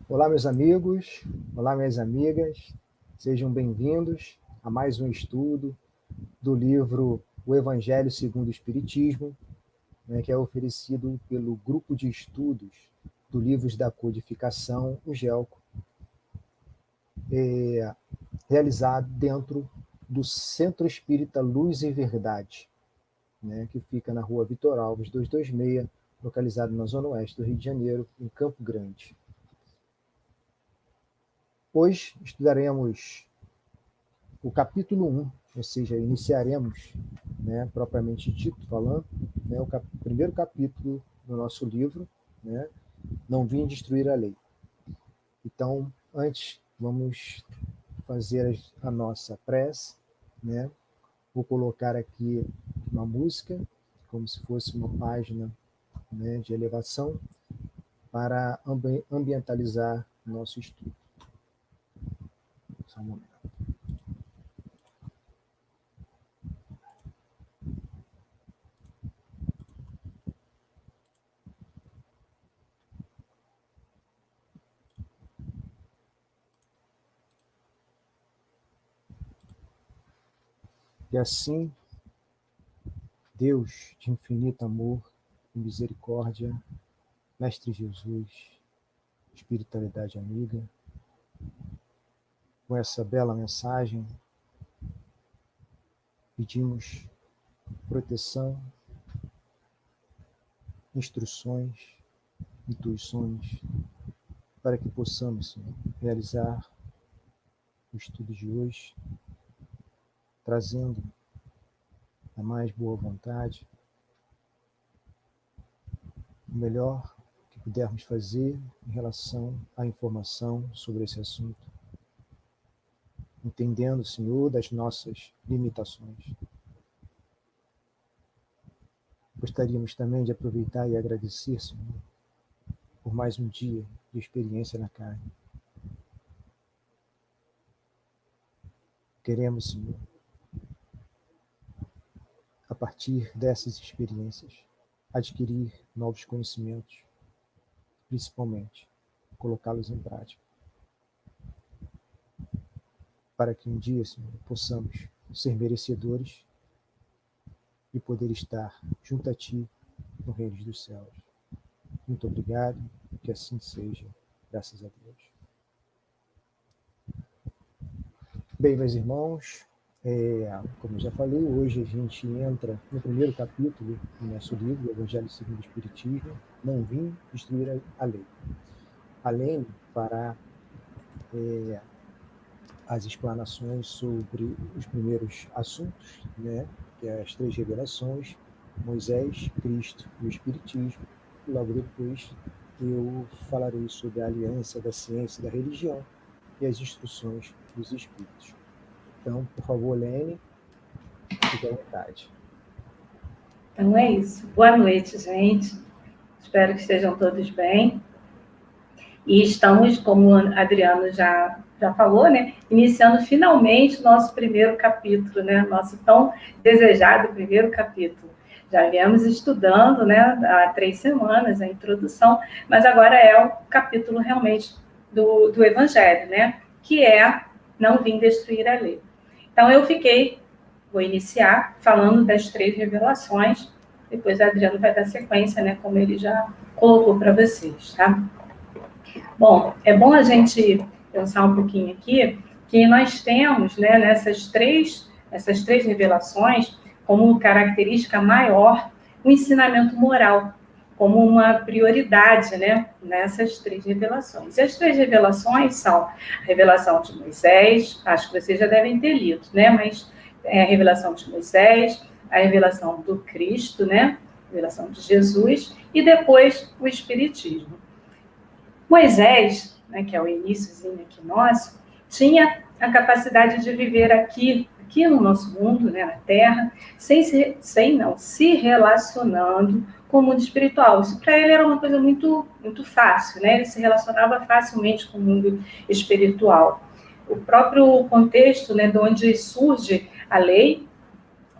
Olá, meus amigos, olá, minhas amigas, sejam bem-vindos a mais um estudo do livro O Evangelho segundo o Espiritismo, que é oferecido pelo Grupo de Estudos do Livros da Codificação, o GELCO, realizado dentro do Centro Espírita Luz e Verdade, que fica na Rua Vitor Alves 226, localizado na Zona Oeste do Rio de Janeiro, em Campo Grande. Hoje estudaremos o capítulo 1, ou seja, iniciaremos, propriamente dito, falando, o primeiro capítulo do nosso livro, Não Vim Destruir a Lei. Então, antes, vamos fazer a nossa prece, Vou colocar aqui uma música, como se fosse uma página, de elevação, para ambientalizar o nosso estudo. Só um momento. E assim, Deus de infinito amor e misericórdia, Mestre Jesus, espiritualidade amiga, com essa bela mensagem, pedimos proteção, instruções, intuições, para que possamos, Senhor, realizar o estudo de hoje, trazendo a mais boa vontade, o melhor que pudermos fazer em relação à informação sobre esse assunto, entendendo, Senhor, das nossas limitações. Gostaríamos também de aproveitar e agradecer, Senhor, por mais um dia de experiência na carne. Queremos, Senhor, a partir dessas experiências, adquirir novos conhecimentos, principalmente colocá-los em prática, para que um dia, Senhor, possamos ser merecedores e poder estar junto a Ti no reino dos céus. Muito obrigado, que assim seja, graças a Deus. Bem, meus irmãos, como eu já falei, hoje a gente entra no primeiro capítulo do nosso livro, Evangelho segundo o Espiritismo, Não Vim Destruir a Lei. Além para as explanações sobre os primeiros assuntos, que é as 3 revelações, Moisés, Cristo e o Espiritismo. E logo depois eu falarei sobre a aliança da ciência e da religião e as instruções dos Espíritos. Então, por favor, Lene, fique à vontade. Então é isso. Boa noite, gente. Espero que estejam todos bem. E estamos, como o Adriano já falou, iniciando finalmente o nosso primeiro capítulo, nosso tão desejado primeiro capítulo. Já viemos estudando, há 3 semanas a introdução, mas agora é o capítulo realmente do Evangelho, que é Não Vim Destruir a Lei. Então vou iniciar falando das 3 revelações, depois a Adriano vai dar sequência, como ele já colocou para vocês, tá? Bom, é bom a gente pensar um pouquinho aqui que nós temos, essas três revelações, como característica maior, o ensinamento moral, como uma prioridade, nessas 3 revelações. E as 3 revelações são a revelação de Moisés, acho que vocês já devem ter lido, mas é a revelação de Moisés, a revelação do Cristo, a revelação de Jesus, e depois o Espiritismo. Moisés, que é o iníciozinho aqui nosso, tinha a capacidade de viver aqui no nosso mundo, na Terra, sem se relacionando com o mundo espiritual. Isso para ele era uma coisa muito, muito fácil, ele se relacionava facilmente com o mundo espiritual. O próprio contexto, de onde surge a lei,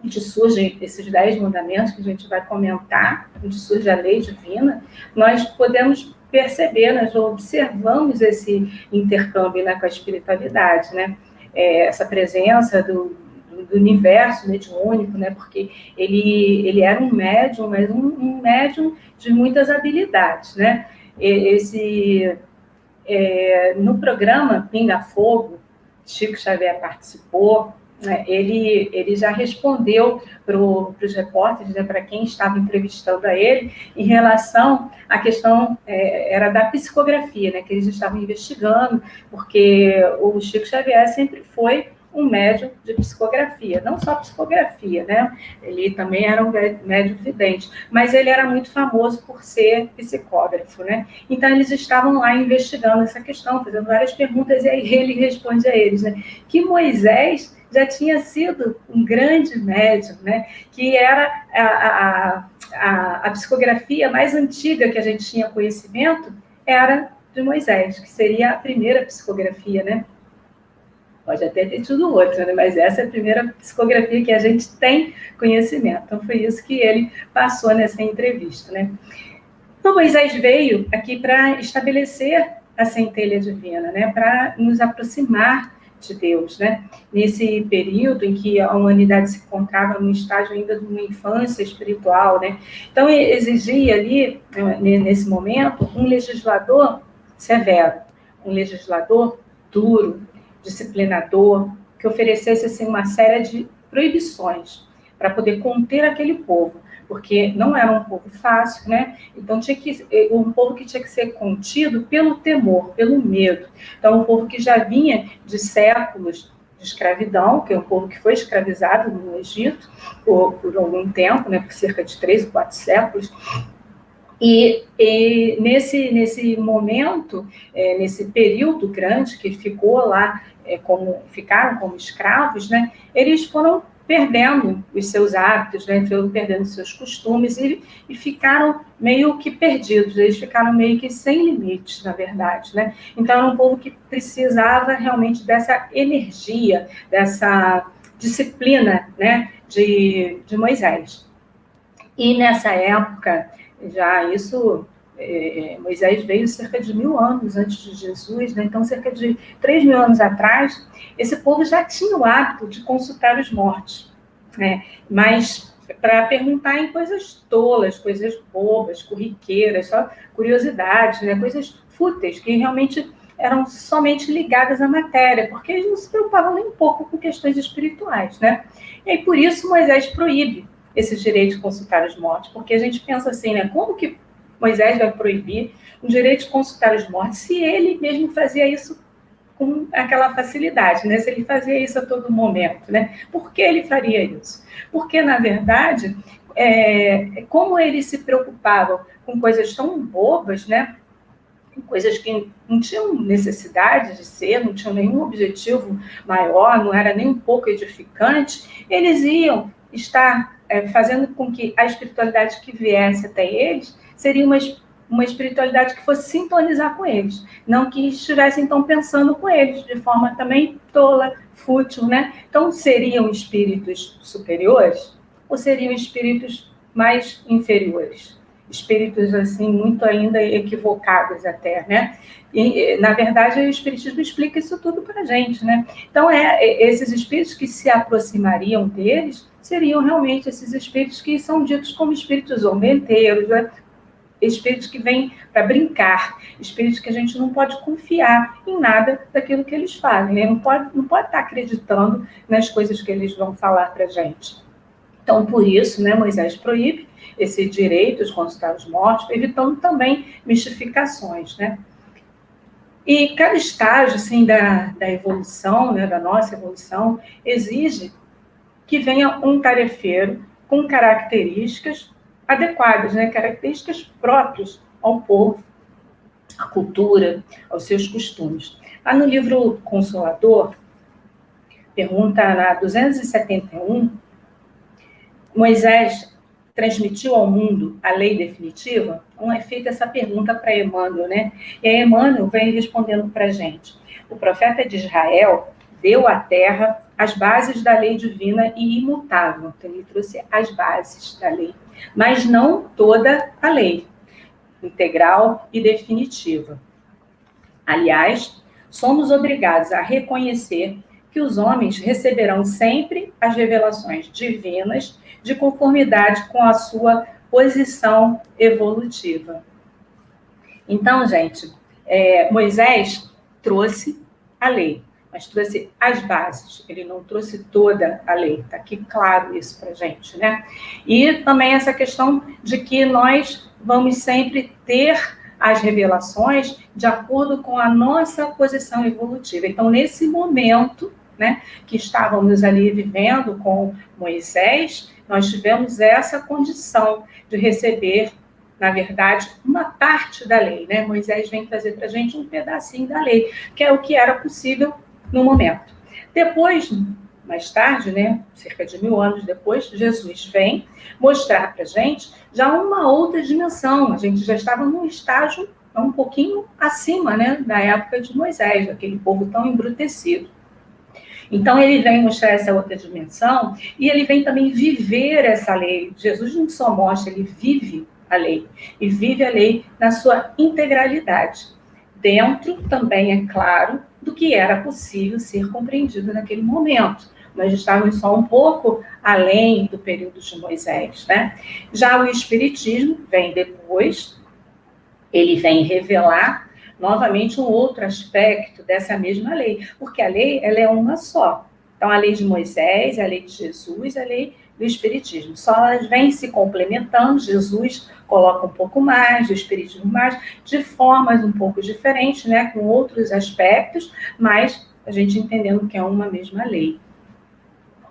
onde surgem esses 10 mandamentos que a gente vai comentar, onde surge a lei divina, nós podemos perceber, nós observamos esse intercâmbio, né, com a espiritualidade, né? Essa presença do universo mediúnico, né? Porque ele era um médium, mas um médium de muitas habilidades, né? No programa Pinga Fogo, Chico Xavier participou, né? Ele já respondeu para os repórteres, né, para quem estava entrevistando a ele, em relação à questão, era da psicografia, né, que eles estavam investigando, porque o Chico Xavier sempre foi um médium de psicografia, não só psicografia, né? Ele também era um médium vidente, mas ele era muito famoso por ser psicógrafo, né? Então, eles estavam lá investigando essa questão, fazendo várias perguntas, e aí ele responde a eles, né, que Moisés já tinha sido um grande médium, né? Que era a psicografia mais antiga que a gente tinha conhecimento, era de Moisés, que seria a primeira psicografia, né? Pode até ter tido outra, né? Mas essa é a primeira psicografia que a gente tem conhecimento. Então, foi isso que ele passou nessa entrevista, né? Então, Moisés veio aqui para estabelecer a centelha divina, né? Para nos aproximar de Deus, né? Nesse período em que a humanidade se encontrava num estágio ainda de uma infância espiritual, né? Então, exigia ali, nesse momento, um legislador severo, um legislador duro, disciplinador, que oferecesse assim, uma série de proibições para poder conter aquele povo, porque não era um povo fácil, né? Então, um povo que tinha que ser contido pelo temor, pelo medo. Então, um povo que já vinha de séculos de escravidão, que é um povo que foi escravizado no Egito por algum tempo, né? Por cerca de 3 ou 4 séculos. E nesse momento, nesse período grande que ficou lá, ficaram como escravos, né, eles foram perdendo os seus hábitos, né, foram perdendo os seus costumes e ficaram meio que perdidos, eles ficaram meio que sem limites, na verdade, né? Então, era um povo que precisava realmente dessa energia, dessa disciplina, né, de Moisés. E nessa época, já isso, Moisés veio cerca de 1000 anos antes de Jesus, né? Então, cerca de 3000 anos atrás, esse povo já tinha o hábito de consultar os mortos, né? Mas para perguntar em coisas tolas, coisas bobas, corriqueiras, só curiosidades, né? Coisas fúteis, que realmente eram somente ligadas à matéria, porque eles não se preocupavam nem um pouco com questões espirituais, né? E aí, por isso, Moisés proíbe esse direito de consultar os mortos, porque a gente pensa assim, né, como que Moisés vai proibir o direito de consultar os mortos se ele mesmo fazia isso com aquela facilidade, né, se ele fazia isso a todo momento, né? Por que ele faria isso? Porque, na verdade, como eles se preocupavam com coisas tão bobas, né, coisas que não tinham necessidade de ser, não tinham nenhum objetivo maior, não era nem um pouco edificante, eles iam estar fazendo com que a espiritualidade que viesse até eles seria uma espiritualidade que fosse sintonizar com eles, não que estivessem, então, pensando com eles, de forma também tola, fútil, né? Então, seriam espíritos superiores ou seriam espíritos mais inferiores? Espíritos, assim, muito ainda equivocados até, né? E, na verdade, o Espiritismo explica isso tudo para a gente, né? Então, esses espíritos que se aproximariam deles seriam realmente esses espíritos que são ditos como espíritos zombeteiros, né? Espíritos que vêm para brincar, espíritos que a gente não pode confiar em nada daquilo que eles fazem, né? Não pode estar acreditando nas coisas que eles vão falar para a gente. Então, por isso, né, Moisés proíbe esse direito de consultar os mortos, evitando também mistificações, né? E cada estágio, assim, da evolução, né, da nossa evolução, exige que venha um tarefeiro com características adequadas, né, características próprias ao povo, à cultura, aos seus costumes. Lá no livro Consolador, pergunta na 271, Moisés transmitiu ao mundo a lei definitiva? Então, é feita essa pergunta para Emmanuel, né? E aí Emmanuel vem respondendo para a gente. O profeta de Israel deu à terra as bases da lei divina e imutável. Então, ele trouxe as bases da lei, mas não toda a lei, integral e definitiva. Aliás, somos obrigados a reconhecer que os homens receberão sempre as revelações divinas de conformidade com a sua posição evolutiva. Então, gente, Moisés trouxe a lei, mas trouxe as bases, ele não trouxe toda a lei, está aqui claro isso para a gente, né? E também essa questão de que nós vamos sempre ter as revelações de acordo com a nossa posição evolutiva. Então, nesse momento, né, que estávamos ali vivendo com Moisés, nós tivemos essa condição de receber, na verdade, uma parte da lei, né? Moisés vem trazer para a gente um pedacinho da lei, que é o que era possível no momento. Depois, mais tarde, né, cerca de 1000 anos depois, Jesus vem mostrar para a gente já uma outra dimensão. A gente já estava num estágio um pouquinho acima, né, da época de Moisés, daquele povo tão embrutecido. Então, ele vem mostrar essa outra dimensão e ele vem também viver essa lei. Jesus não só mostra, ele vive a lei. E vive a lei na sua integralidade. Dentro também, é claro, do que era possível ser compreendido naquele momento. Nós estávamos só um pouco além do período de Moisés, né? Já o Espiritismo vem depois, ele vem revelar novamente um outro aspecto dessa mesma lei, porque a lei, ela é uma só. Então, a lei de Moisés, a lei de Jesus, a lei do Espiritismo. Só elas vêm se complementando, Jesus coloca um pouco mais, o Espiritismo mais, de formas um pouco diferentes, né, com outros aspectos, mas a gente entendendo que é uma mesma lei.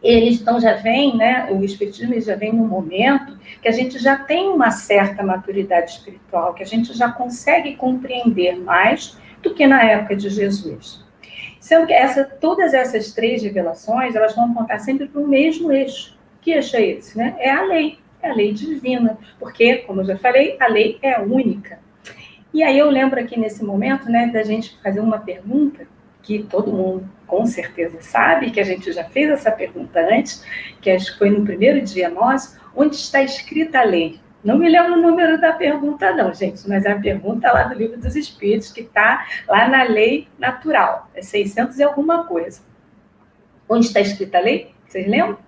Eles então já vêm, né, o Espiritismo já vem num momento que a gente já tem uma certa maturidade espiritual, que a gente já consegue compreender mais do que na época de Jesus. Sendo que todas essas 3 revelações, elas vão apontar sempre para o mesmo eixo. Que eixo é esse? Né? É a lei divina, porque, como eu já falei, a lei é única. E aí eu lembro aqui nesse momento, né, da gente fazer uma pergunta que todo mundo com certeza sabe, que a gente já fez essa pergunta antes, que acho que foi no primeiro dia nosso, onde está escrita a lei? Não me lembro o número da pergunta não, gente, mas é a pergunta lá do Livro dos Espíritos, que está lá na lei natural, é 600 e alguma coisa. Onde está escrita a lei? Vocês lembram?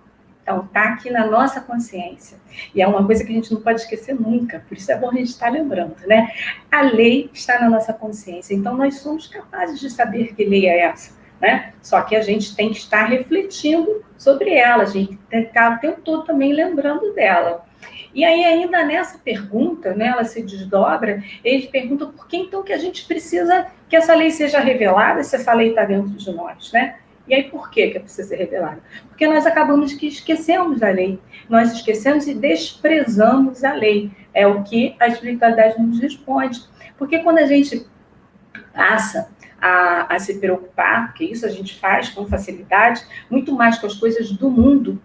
Então, está aqui na nossa consciência. E é uma coisa que a gente não pode esquecer nunca, por isso é bom a gente estar lembrando, né? A lei está na nossa consciência, então nós somos capazes de saber que lei é essa, né? Só que a gente tem que estar refletindo sobre ela, a gente tem que estar o tempo todo também lembrando dela. E aí, ainda nessa pergunta, né, ela se desdobra, eles perguntam por que então que a gente precisa que essa lei seja revelada, se essa lei está dentro de nós, né? E aí, por que precisa ser revelada? Porque nós acabamos que esquecemos a lei. Nós esquecemos e desprezamos a lei. É o que a espiritualidade nos responde. Porque quando a gente passa a se preocupar, que isso a gente faz com facilidade, muito mais com as coisas do mundo,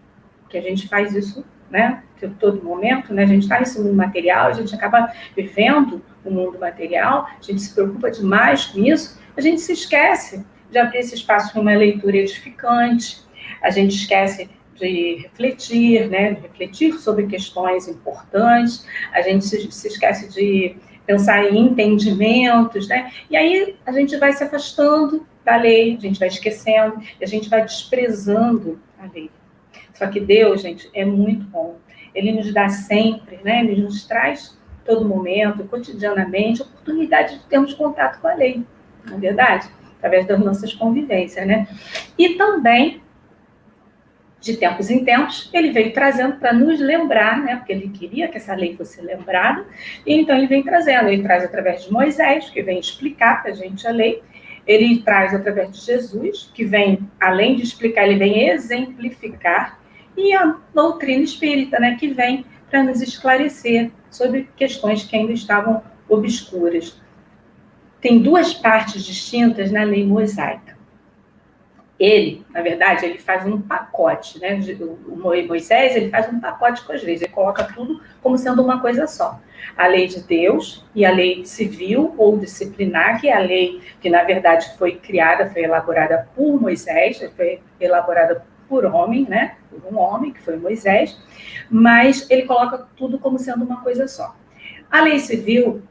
que a gente faz isso, né, a todo momento, né, a gente está nesse mundo material, a gente acaba vivendo o mundo material, a gente se preocupa demais com isso, a gente se esquece de abrir esse espaço para uma leitura edificante, a gente esquece de refletir, né, de refletir sobre questões importantes, a gente se esquece de pensar em entendimentos, né, e aí a gente vai se afastando da lei, a gente vai esquecendo, e a gente vai desprezando a lei. Só que Deus, gente, é muito bom. Ele nos dá sempre, né, ele nos traz todo momento, cotidianamente, a oportunidade de termos contato com a lei, não é verdade? Através das nossas convivências, né? E também, de tempos em tempos, ele veio trazendo para nos lembrar, né? Porque ele queria que essa lei fosse lembrada, e então ele vem trazendo. Ele traz através de Moisés, que vem explicar para a gente a lei. Ele traz através de Jesus, que vem, além de explicar, ele vem exemplificar. E a doutrina espírita, né? Que vem para nos esclarecer sobre questões que ainda estavam obscuras. Tem 2 partes distintas na lei mosaica. Ele, na verdade, ele faz um pacote, né? O Moisés, ele faz um pacote com as leis, ele coloca tudo como sendo uma coisa só. A lei de Deus e a lei civil ou disciplinar, que é a lei que, na verdade, foi criada, foi elaborada por Moisés, foi elaborada por homem, né? Por um homem, que foi Moisés, mas ele coloca tudo como sendo uma coisa só. A lei civil,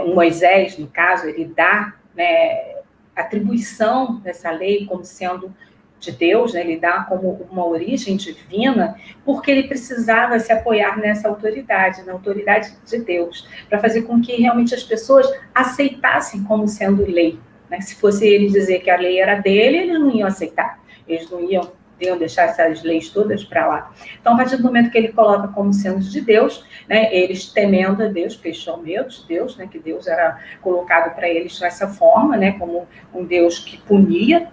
o Moisés, no caso, ele dá, né, atribuição dessa lei como sendo de Deus, né, ele dá como uma origem divina, porque ele precisava se apoiar nessa autoridade, na autoridade de Deus, para fazer com que realmente as pessoas aceitassem como sendo lei. Né? Se fosse ele dizer que a lei era dele, eles não iam aceitar, eles não iam deixar essas leis todas para lá. Então, a partir do momento que ele coloca como sendo de Deus, né, eles temendo a Deus, porque eles tinham medo de Deus, né, que Deus era colocado para eles dessa forma, né, como um Deus que punia,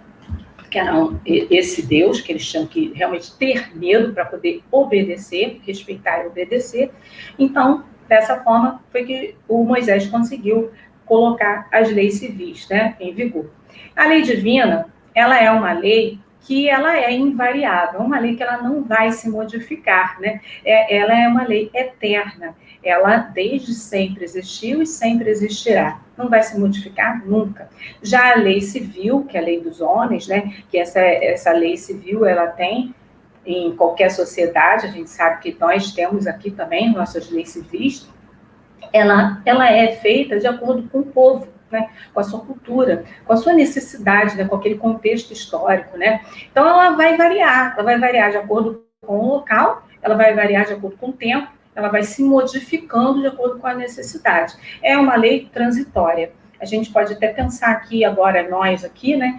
que era esse Deus que eles tinham que realmente ter medo para poder obedecer, respeitar e obedecer. Então, dessa forma, foi que o Moisés conseguiu colocar as leis civis, né, em vigor. A lei divina, ela é uma lei que ela é invariável, uma lei que ela não vai se modificar, né? Ela é uma lei eterna, ela desde sempre existiu e sempre existirá, não vai se modificar nunca. Já a lei civil, que é a lei dos homens, né? Que essa lei civil, ela tem em qualquer sociedade, a gente sabe que nós temos aqui também nossas leis civis, ela é feita de acordo com o povo, né, com a sua cultura, com a sua necessidade, né, com aquele contexto histórico, né? Então, ela vai variar de acordo com o local, ela vai variar de acordo com o tempo, ela vai se modificando de acordo com a necessidade. É uma lei transitória. A gente pode até pensar aqui agora, nós aqui, né,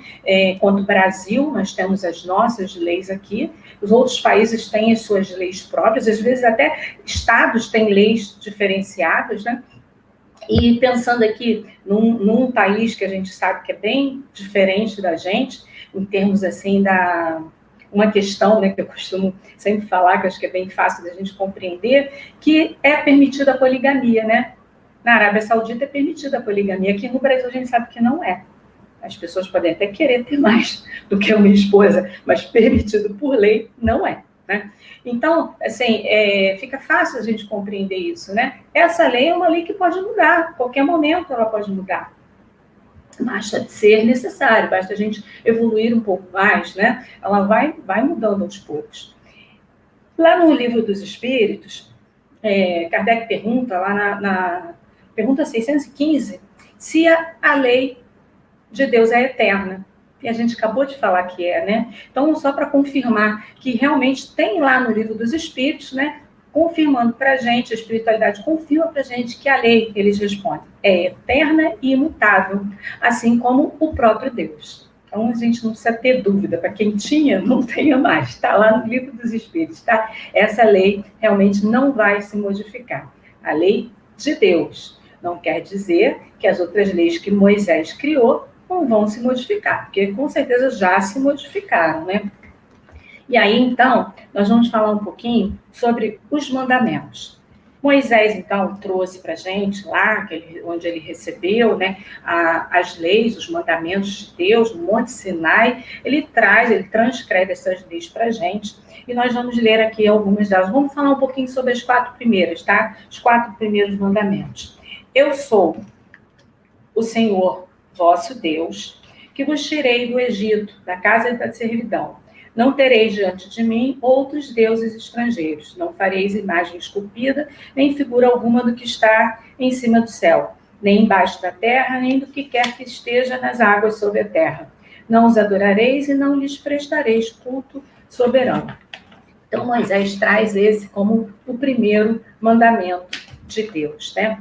quanto Brasil, nós temos as nossas leis aqui, os outros países têm as suas leis próprias, às vezes até estados têm leis diferenciadas, né? E pensando aqui num país que a gente sabe que é bem diferente da gente, em termos assim uma questão, né, que eu costumo sempre falar, que acho que é bem fácil da gente compreender, que é permitida a poligamia, né? Na Arábia Saudita é permitida a poligamia, aqui no Brasil a gente sabe que não é. As pessoas podem até querer ter mais do que uma esposa, mas permitido por lei não é. Né? Então, assim, fica fácil a gente compreender isso, né? Essa lei é uma lei que pode mudar, a qualquer momento ela pode mudar. Basta ser necessário, basta a gente evoluir um pouco mais, né? Ela vai mudando aos poucos. Lá no Livro dos Espíritos, Kardec pergunta, lá na pergunta 615, se a lei de Deus é eterna. E a gente acabou de falar que é, né? Então, só para confirmar que realmente tem lá no Livro dos Espíritos, né? Confirmando para a gente, a espiritualidade confirma para a gente que a lei, eles respondem, é eterna e imutável, assim como o próprio Deus. Então, a gente não precisa ter dúvida. Para quem tinha, não tenha mais. Está lá no Livro dos Espíritos, tá? Essa lei realmente não vai se modificar. A lei de Deus. Não quer dizer que as outras leis que Moisés criou não vão se modificar, porque com certeza já se modificaram, né? E aí, então, nós vamos falar um pouquinho sobre os mandamentos. Moisés, então, trouxe para a gente lá, onde ele recebeu, né, as leis, os mandamentos de Deus, no Monte Sinai, ele transcreve essas leis para a gente, e nós vamos ler aqui algumas delas. Vamos falar um pouquinho sobre as 4 primeiras, tá? Os 4 primeiros mandamentos. Eu sou o Senhor, vosso Deus, que vos tirei do Egito, da casa da servidão. Não tereis diante de mim outros deuses estrangeiros. Não fareis imagem esculpida, nem figura alguma do que está em cima do céu, nem embaixo da terra, nem do que quer que esteja nas águas sobre a terra. Não os adorareis e não lhes prestareis culto soberano. Então, Moisés traz esse como o primeiro mandamento de Deus, né?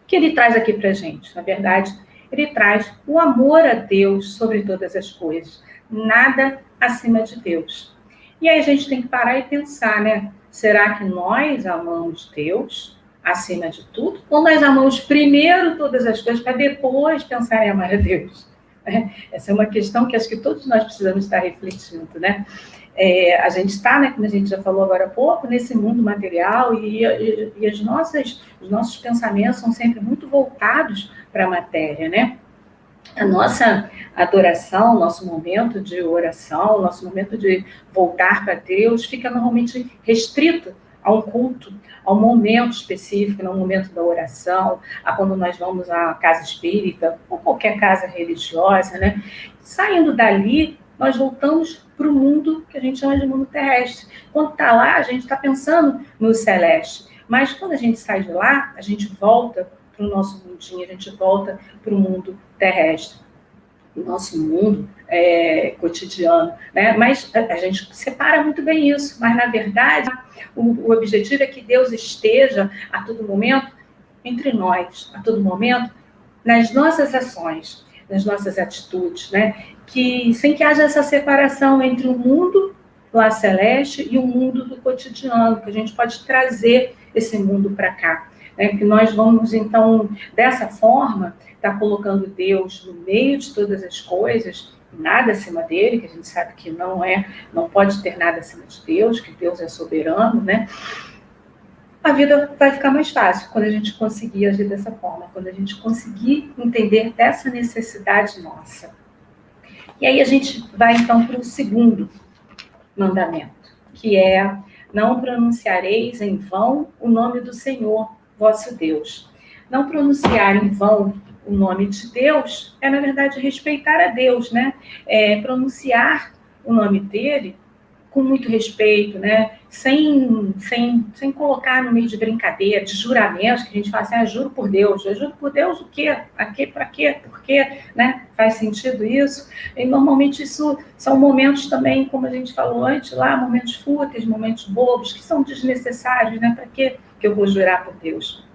O que ele traz aqui para a gente? Na verdade, ele traz o amor a Deus sobre todas as coisas. Nada acima de Deus. E aí a gente tem que parar e pensar, né? Será que nós amamos Deus acima de tudo? Ou nós amamos primeiro todas as coisas para depois pensar em amar a Deus? Essa é uma questão que acho que todos nós precisamos estar refletindo, né? A gente está, né, como a gente já falou agora há pouco, nesse mundo material e os nossos pensamentos são sempre muito voltados para a matéria, né? a nossa adoração, nosso momento de oração, nosso momento de voltar para Deus, fica normalmente restrito a um culto, a um momento específico, no momento da oração, a quando nós vamos à casa espírita, ou qualquer casa religiosa, né? Saindo dali, nós voltamos para o mundo que a gente chama de mundo terrestre. Quando está lá, a gente está pensando no celeste. Mas quando a gente sai de lá, a gente volta para o nosso mundinho, a gente volta para o mundo terrestre, o nosso mundo cotidiano, né? Mas a gente separa muito bem isso, mas na verdade o objetivo é que Deus esteja a todo momento entre nós, a todo momento, nas nossas ações, nas nossas atitudes, né? Que sem que haja essa separação entre o mundo lá celeste e o mundo do cotidiano, que a gente pode trazer esse mundo para cá. Que nós vamos, então, dessa forma, estar colocando Deus no meio de todas as coisas, nada acima dele, que a gente sabe que não pode ter nada acima de Deus, que Deus é soberano, né? A vida vai ficar mais fácil quando a gente conseguir agir dessa forma, quando a gente conseguir entender essa necessidade nossa. E aí a gente vai, então, para o segundo mandamento, que é: não pronunciareis em vão o nome do Senhor, vosso Deus. Não pronunciar em vão o nome de Deus na verdade, respeitar a Deus, né? Pronunciar o nome dele com muito respeito, né? Sem colocar no meio de brincadeira, de juramentos, que a gente fala assim: juro por Deus. Eu juro por Deus o quê? Para quê? Por quê? Né? Faz sentido isso? E normalmente isso são momentos também, como a gente falou antes lá, momentos fúteis, momentos bobos, que são desnecessários, né? Para quê que eu vou jurar por Deus?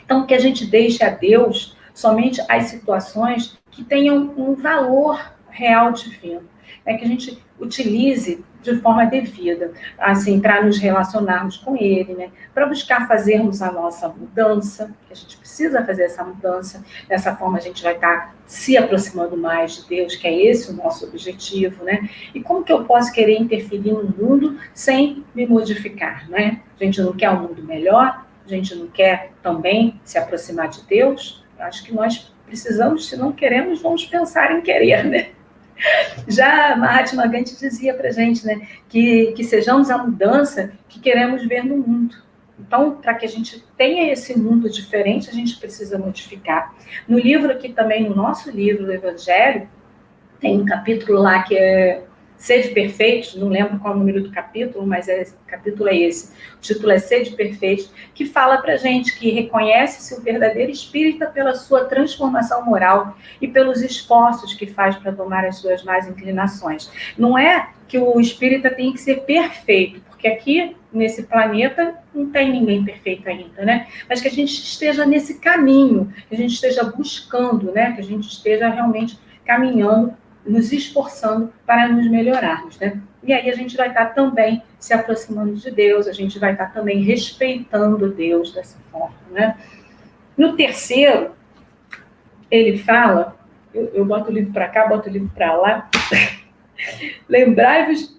Então, que a gente deixe a Deus somente as situações que tenham um valor real divino. Que a gente utilize de forma devida, assim, para nos relacionarmos com Ele, né? Para buscar fazermos a nossa mudança, que a gente precisa fazer essa mudança. Dessa forma, a gente vai estar se aproximando mais de Deus, que é esse o nosso objetivo, né? E como que eu posso querer interferir no mundo sem me modificar, né? A gente não quer um mundo melhor, a gente não quer também se aproximar de Deus. Acho que nós precisamos, se não queremos, vamos pensar em querer, né? Já Mahatma Gandhi dizia para a gente, né, que sejamos a mudança que queremos ver no mundo. Então, para que a gente tenha esse mundo diferente, a gente precisa modificar. No livro aqui também, no nosso livro, o Evangelho, tem um capítulo lá que é Sede Perfeitos, não lembro qual é o número do capítulo, mas o capítulo é esse. O título é Sede Perfeitos, que fala para a gente que reconhece-se o verdadeiro espírita pela sua transformação moral e pelos esforços que faz para domar as suas más inclinações. Não é que o espírita tem que ser perfeito, porque aqui, nesse planeta, não tem ninguém perfeito ainda, né? Mas que a gente esteja nesse caminho, que a gente esteja buscando, né? Que a gente esteja realmente caminhando, nos esforçando para nos melhorarmos, né? E aí a gente vai estar também se aproximando de Deus, a gente vai estar também respeitando Deus dessa forma, né? No terceiro, ele fala, eu boto o livro para cá, boto o livro para lá, lembrai-vos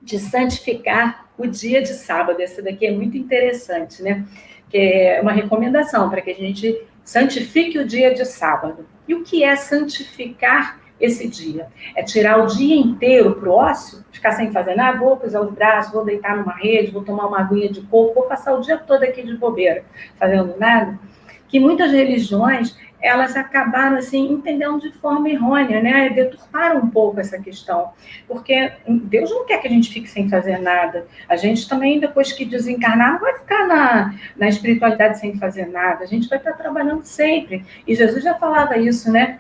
de santificar o dia de sábado. Essa daqui é muito interessante, né? Que é uma recomendação para que a gente santifique o dia de sábado. E o que é santificar esse dia? É tirar o dia inteiro para o ócio, ficar sem fazer nada, vou cruzar os braços, vou deitar numa rede, vou tomar uma aguinha de coco, vou passar o dia todo aqui de bobeira, fazendo nada. Que muitas religiões, elas acabaram, assim, entendendo de forma errônea, né? Deturparam um pouco essa questão. Porque Deus não quer que a gente fique sem fazer nada. A gente também, depois que desencarnar, não vai ficar na espiritualidade sem fazer nada. A gente vai estar trabalhando sempre. E Jesus já falava isso, né?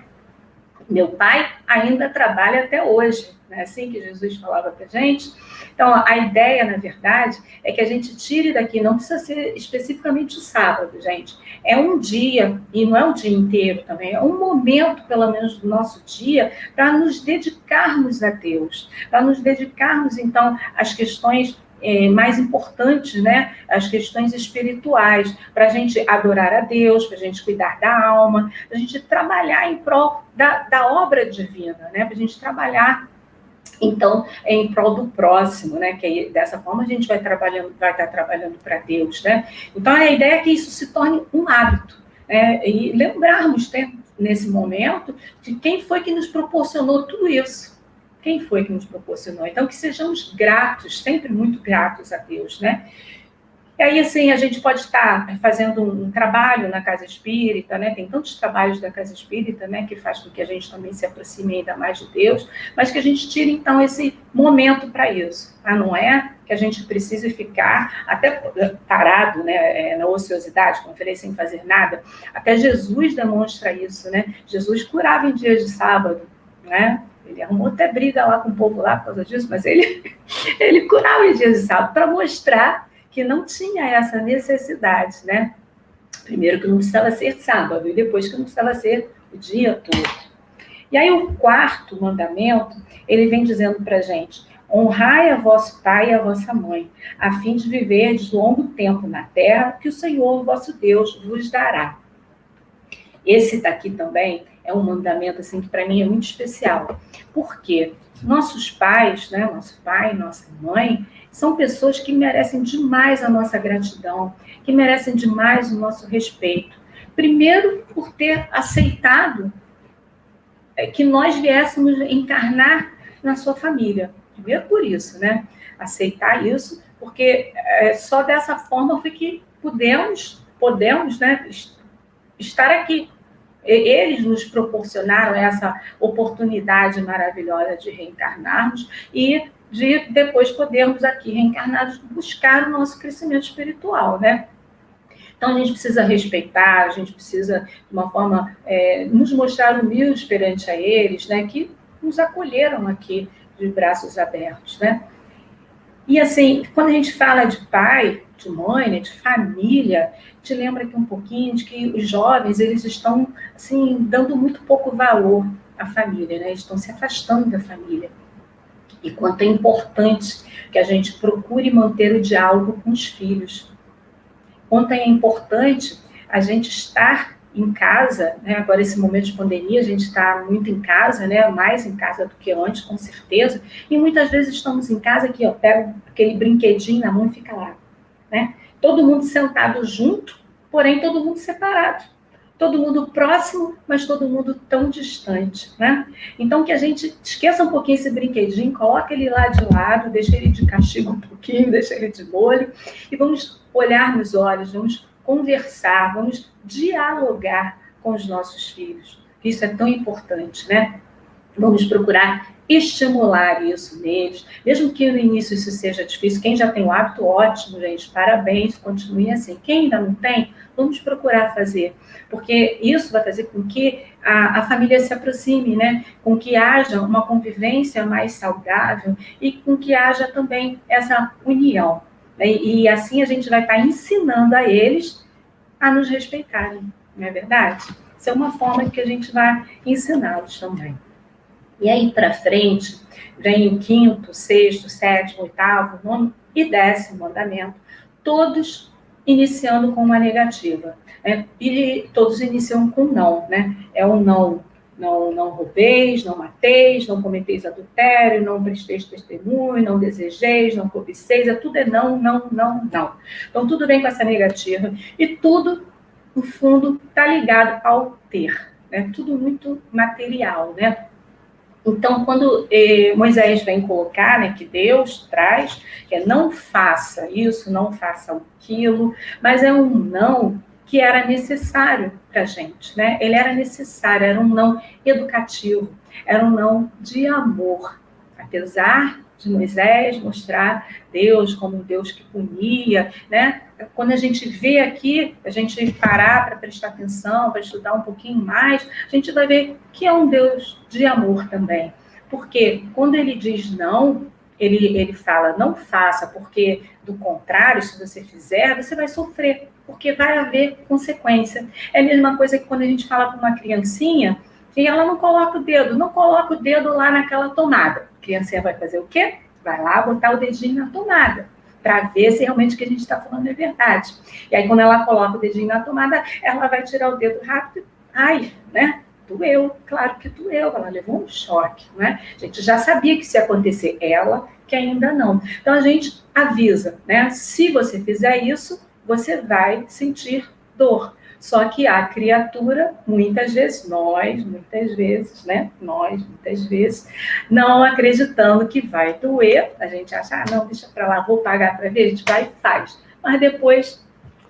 Meu pai ainda trabalha até hoje. Não é assim que Jesus falava para a gente? Então, a ideia, na verdade, é que a gente tire daqui, não precisa ser especificamente o sábado, gente. É um dia, e não é o dia inteiro também, é um momento, pelo menos, do nosso dia, para nos dedicarmos a Deus, para nos dedicarmos, então, às questões mais importantes, né? As questões espirituais, para a gente adorar a Deus, para a gente cuidar da alma, para a gente trabalhar em prol da obra divina, né? Para a gente trabalhar, então, em prol do próximo, né? Que aí, dessa forma a gente vai estar trabalhando para Deus, né? Então, a ideia é que isso se torne um hábito, né? E lembrarmos, nesse momento de quem foi que nos proporcionou tudo isso. Quem foi que nos proporcionou? Então, que sejamos gratos, sempre muito gratos a Deus, né? E aí, assim, a gente pode estar fazendo um trabalho na Casa Espírita, né? Tem tantos trabalhos da Casa Espírita, né? Que faz com que a gente também se aproxime ainda mais de Deus, mas que a gente tire, então, esse momento para isso. Não é que a gente precise ficar até parado, né? Na ociosidade, conferência sem fazer nada. Até Jesus demonstra isso, né? Jesus curava em dias de sábado, né? Ele arrumou até briga lá com o povo lá por causa disso, mas ele curava em dias de sábado para mostrar que não tinha essa necessidade, né? Primeiro que não precisava ser sábado, e depois que não precisava ser o dia todo. E aí o quarto mandamento, ele vem dizendo para a gente: honrai a vosso pai e a vossa mãe, a fim de viverdes longo tempo na terra que o Senhor, vosso Deus, vos dará. Esse daqui também é um mandamento assim, que para mim é muito especial. Por quê? Nossos pais, né, nosso pai, nossa mãe, são pessoas que merecem demais a nossa gratidão, que merecem demais o nosso respeito. Primeiro, por ter aceitado que nós viéssemos encarnar na sua família. Primeiro por isso, né? Aceitar isso, porque só dessa forma foi que podemos, né, estar aqui. Eles nos proporcionaram essa oportunidade maravilhosa de reencarnarmos e de depois podermos aqui, reencarnados, buscar o nosso crescimento espiritual, né? Então, a gente precisa respeitar, a gente precisa, de uma forma, nos mostrar humildes perante a eles, né? Que nos acolheram aqui de braços abertos, né? E, assim, quando a gente fala de pai, de mãe, né, de família, te lembra aqui um pouquinho de que os jovens, eles estão, assim, dando muito pouco valor à família, né? Eles estão se afastando da família. E quanto é importante que a gente procure manter o diálogo com os filhos. Quanto é importante a gente estar em casa, né? Agora esse momento de pandemia, a gente está muito em casa, né? Mais em casa do que antes, com certeza. E muitas vezes estamos em casa que pega aquele brinquedinho na mão e fica lá, né? Todo mundo sentado junto, porém todo mundo separado. Todo mundo próximo, mas todo mundo tão distante, né? Então, que a gente esqueça um pouquinho esse brinquedinho, coloque ele lá de lado, deixe ele de castigo um pouquinho, deixe ele de molho, e vamos olhar nos olhos, vamos conversar, vamos dialogar com os nossos filhos. Isso é tão importante, né? Vamos procurar estimular isso neles, mesmo que no início isso seja difícil. Quem já tem o hábito, ótimo, gente, parabéns, continue assim. Quem ainda não tem, vamos procurar fazer, porque isso vai fazer com que a família se aproxime, né? Com que haja uma convivência mais saudável e com que haja também essa união. E assim a gente vai estar ensinando a eles a nos respeitarem, não é verdade? Isso é uma forma que a gente vai ensiná-los também. E aí para frente, vem o quinto, sexto, sétimo, oitavo, nono e 10º mandamento, todos iniciando com uma negativa, né? E todos iniciam com não, né? É um não roubeis, não mateis, não cometeis adultério, não presteis testemunho, não desejeis, não cobiceis, tudo é não. Então tudo vem com essa negativa e tudo, no fundo, está ligado ao ter, né? Tudo muito material, né? Então, quando Moisés vem colocar, né, que Deus traz, que é não faça isso, não faça aquilo, mas é um não que era necessário para a gente, né? Ele era necessário, era um não educativo, era um não de amor. Apesar de Moisés mostrar Deus como um Deus que punia, né? Quando a gente vê aqui, a gente parar para prestar atenção, para estudar um pouquinho mais, a gente vai ver que é um Deus de amor também. Porque quando ele diz não, ele fala não faça, porque do contrário, se você fizer, você vai sofrer, porque vai haver consequência. É a mesma coisa que quando a gente fala para uma criancinha, que ela não coloca o dedo lá naquela tomada. A criancinha vai fazer o quê? Vai lá botar o dedinho na tomada, para ver se realmente o que a gente está falando é verdade. E aí, quando ela coloca o dedinho na tomada, ela vai tirar o dedo rápido. Ai, né? Doeu, claro que doeu, ela levou um choque, né? A gente já sabia que isso ia acontecer, ela que ainda não. Então, a gente avisa, né? Se você fizer isso, você vai sentir dor. Só que a criatura, muitas vezes, muitas vezes, não acreditando que vai doer, a gente acha, não, deixa para lá, vou pagar para ver, a gente vai e faz. Mas depois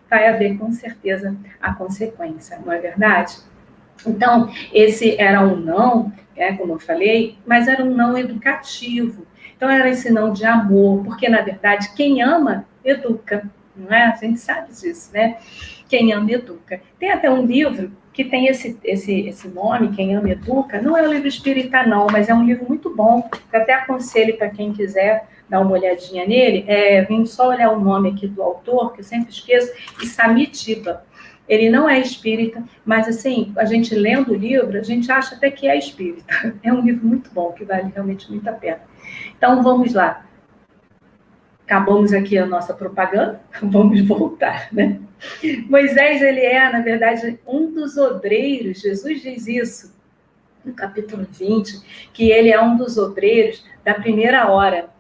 vai haver, com certeza, a consequência, não é verdade? Então, esse era um não, como eu falei, mas era um não educativo. Então, era esse não de amor, porque, na verdade, quem ama, educa, não é? A gente sabe disso, né? Quem ama, educa. Tem até um livro que tem esse nome, Quem Ama, Educa. Não é um livro espírita, não, mas é um livro muito bom, que até aconselho para quem quiser dar uma olhadinha nele. Vim só olhar o nome aqui do autor, que eu sempre esqueço, Isami Tiba. Ele não é espírita, mas, assim, a gente lendo o livro, a gente acha até que é espírita. É um livro muito bom, que vale realmente muito a pena. Então, vamos lá. Acabamos aqui a nossa propaganda, vamos voltar, né? Moisés, ele é, na verdade, um dos obreiros, Jesus diz isso no capítulo 20, que ele é um dos obreiros da primeira hora.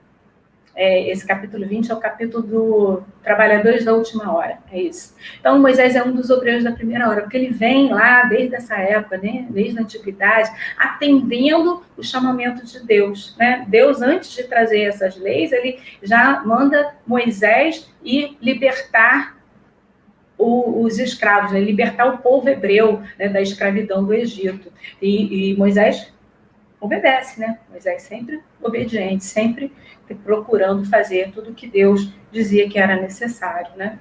Esse capítulo 20 é o capítulo do Trabalhadores da Última Hora, é isso. Então, Moisés é um dos obreiros da primeira hora, porque ele vem lá desde essa época, né, desde a antiguidade, atendendo o chamamento de Deus, né? Deus, antes de trazer essas leis, ele já manda Moisés ir libertar os escravos, né? Libertar o povo hebreu, né, da escravidão do Egito. E Moisés obedece, né? Moisés sempre obediente, sempre procurando fazer tudo o que Deus dizia que era necessário, né?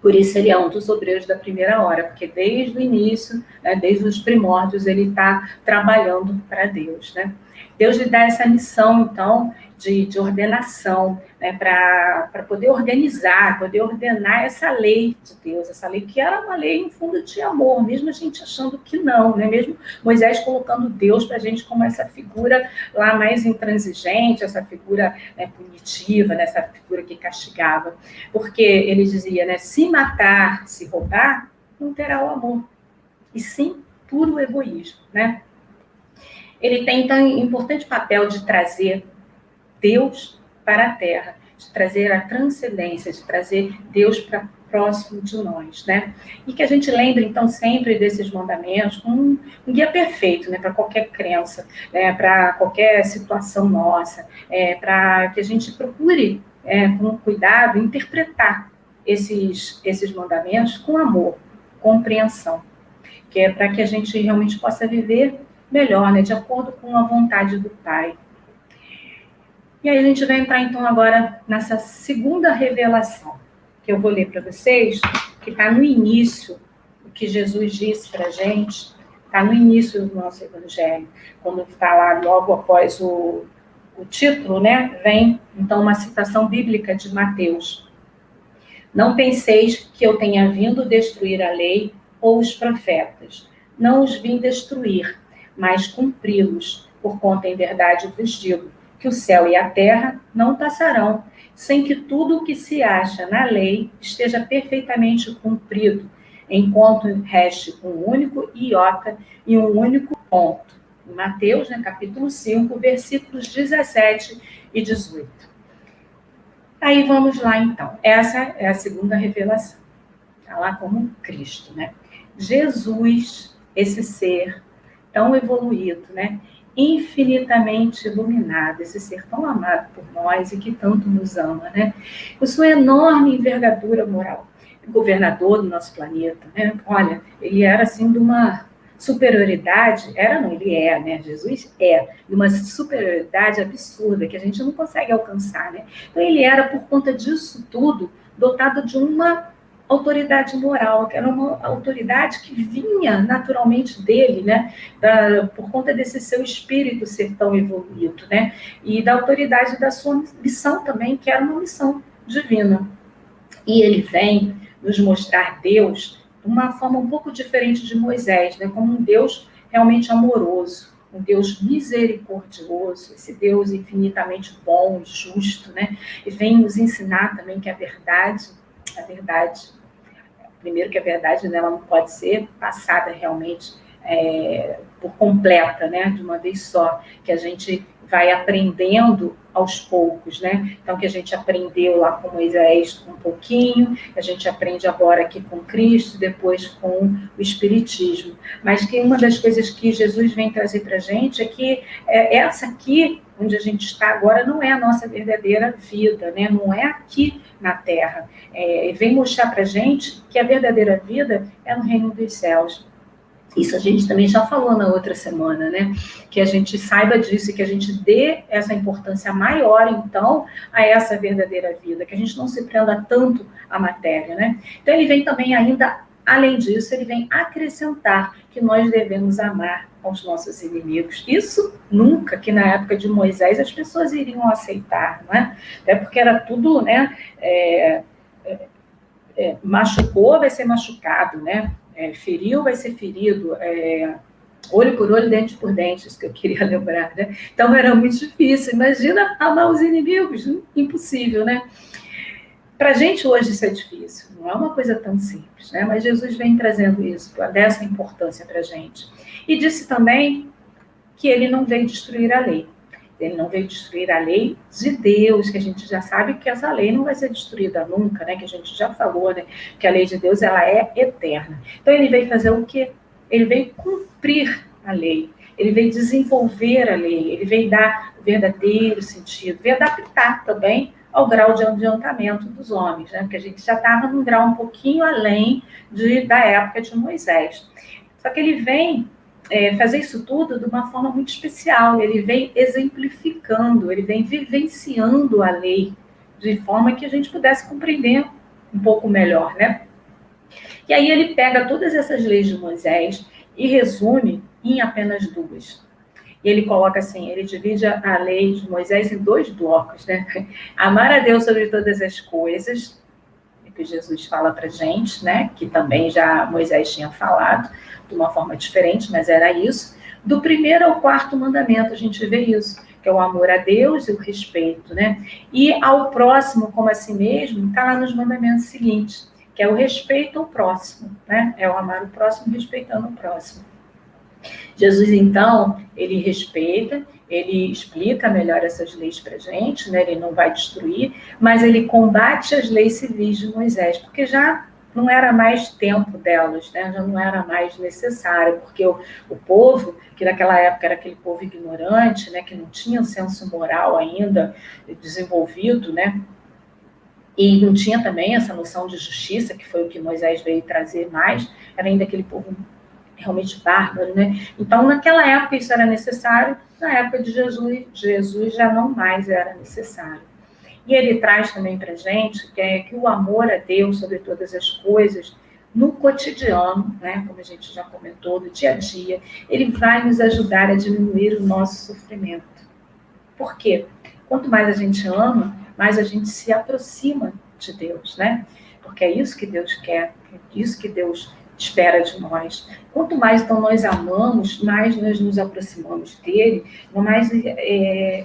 Por isso ele é um dos obreiros da primeira hora, porque desde o início, né, desde os primórdios, ele está trabalhando para Deus, né? Deus lhe dá essa missão, então, de ordenação, né, para poder organizar, poder ordenar essa lei de Deus, essa lei que era uma lei, em fundo, de amor, mesmo a gente achando que não, né? Mesmo Moisés colocando Deus para a gente como essa figura lá mais intransigente, essa figura, né, punitiva, né, essa figura que castigava. Porque ele dizia, né, se matar, se roubar, não terá o amor, e sim puro egoísmo, né? Ele tem, então, um importante papel de trazer Deus para a Terra, de trazer a transcendência, de trazer Deus para próximo de nós, né? E que a gente lembre, então, sempre desses mandamentos como um guia perfeito, né, para qualquer crença, né, para qualquer situação nossa, para que a gente procure, com cuidado, interpretar esses mandamentos com amor, compreensão, que é para que a gente realmente possa viver melhor, né, de acordo com a vontade do Pai. E aí a gente vai entrar, então, agora nessa segunda revelação, que eu vou ler para vocês, que está no início, o que Jesus disse para a gente, está no início do nosso Evangelho, quando está lá logo após o título, né, vem, então, uma citação bíblica de Mateus. Não penseis que eu tenha vindo destruir a lei ou os profetas. Não os vim destruir, mas cumpri-los. Por conta, em verdade, vos digo, que o céu e a terra não passarão, sem que tudo o que se acha na lei esteja perfeitamente cumprido, enquanto reste um único iota e um único ponto. Em Mateus, né, capítulo 5, versículos 17 e 18. Aí vamos lá, então. Essa é a segunda revelação. Está lá como Cristo, né? Jesus, esse ser tão evoluído, né? Infinitamente iluminado, esse ser tão amado por nós e que tanto nos ama, né? Com sua enorme envergadura moral, governador do nosso planeta, né? Olha, ele era assim de uma superioridade, ele é, né? Jesus é, de uma superioridade absurda que a gente não consegue alcançar, né? Então ele era, por conta disso tudo, dotado de uma autoridade moral, que era uma autoridade que vinha naturalmente dele, né, por conta desse seu espírito ser tão evoluído, né, e da autoridade da sua missão também, que era uma missão divina. E ele vem nos mostrar Deus de uma forma um pouco diferente de Moisés, né, como um Deus realmente amoroso, um Deus misericordioso, esse Deus infinitamente bom e justo, né, e vem nos ensinar também que a verdade, primeiro que a verdade, né, ela não pode ser passada realmente por completa, né, de uma vez só, que a gente vai aprendendo aos poucos, né? Então, que a gente aprendeu lá com Moisés um pouquinho, a gente aprende agora aqui com Cristo, depois com o Espiritismo. Mas que uma das coisas que Jesus vem trazer para a gente é que essa aqui, onde a gente está agora, não é a nossa verdadeira vida, né? Não é aqui na Terra. Vem mostrar para a gente que a verdadeira vida é no reino dos céus. Isso a gente também já falou na outra semana, né? Que a gente saiba disso e que a gente dê essa importância maior, então, a essa verdadeira vida, que a gente não se prenda tanto à matéria, né? Então, ele vem também ainda, além disso, ele vem acrescentar que nós devemos amar aos nossos inimigos. Isso nunca, que na época de Moisés as pessoas iriam aceitar, não é? Até porque era tudo, né? Machucou, vai ser machucado, né? Feriu, vai ser ferido, olho por olho, dente por dente, isso que eu queria lembrar, né? Então era muito difícil, imagina amar os inimigos, impossível, né? Para a gente hoje isso é difícil, não é uma coisa tão simples, né? Mas Jesus vem trazendo isso, dessa importância para a gente. E disse também que ele não veio destruir a lei. Ele não veio destruir a lei de Deus, que a gente já sabe que essa lei não vai ser destruída nunca, né? Que a gente já falou, né? Que a lei de Deus, ela é eterna. Então, ele veio fazer o quê? Ele veio cumprir a lei. Ele veio desenvolver a lei. Ele veio dar o verdadeiro sentido. Veio adaptar também ao grau de adiantamento dos homens, né? Porque a gente já estava num grau um pouquinho além da época de Moisés. Só que ele vem fazer isso tudo de uma forma muito especial. Ele vem exemplificando, ele vem vivenciando a lei de forma que a gente pudesse compreender um pouco melhor, né? E aí ele pega todas essas leis de Moisés e resume em apenas duas. E ele coloca assim, ele divide a lei de Moisés em dois blocos, né? Amar a Deus sobre todas as coisas, que Jesus fala para gente, né? Que também já Moisés tinha falado, de uma forma diferente, mas era isso. Do primeiro ao quarto mandamento, a gente vê isso, que é o amor a Deus e o respeito, né? E ao próximo, como a si mesmo, está lá nos mandamentos seguintes, que é o respeito ao próximo, né? É o amar o próximo respeitando o próximo. Jesus, então, ele respeita, ele explica melhor essas leis para a gente, né? Ele não vai destruir, mas ele combate as leis civis de Moisés, porque já não era mais tempo delas, né? Já não era mais necessário, porque o povo, que naquela época era aquele povo ignorante, né? Que não tinha um senso moral ainda desenvolvido, né? E não tinha também essa noção de justiça, que foi o que Moisés veio trazer mais, era ainda aquele povo realmente bárbaro, né? Então, naquela época isso era necessário, na época de Jesus já não mais era necessário. E ele traz também para a gente que o amor a Deus sobre todas as coisas, no cotidiano, né? Como a gente já comentou, no dia a dia, ele vai nos ajudar a diminuir o nosso sofrimento. Por quê? Quanto mais a gente ama, mais a gente se aproxima de Deus, né? Porque é isso que Deus quer, é isso que Deus espera de nós. Quanto mais, então, nós amamos, mais nós nos aproximamos dele, mais,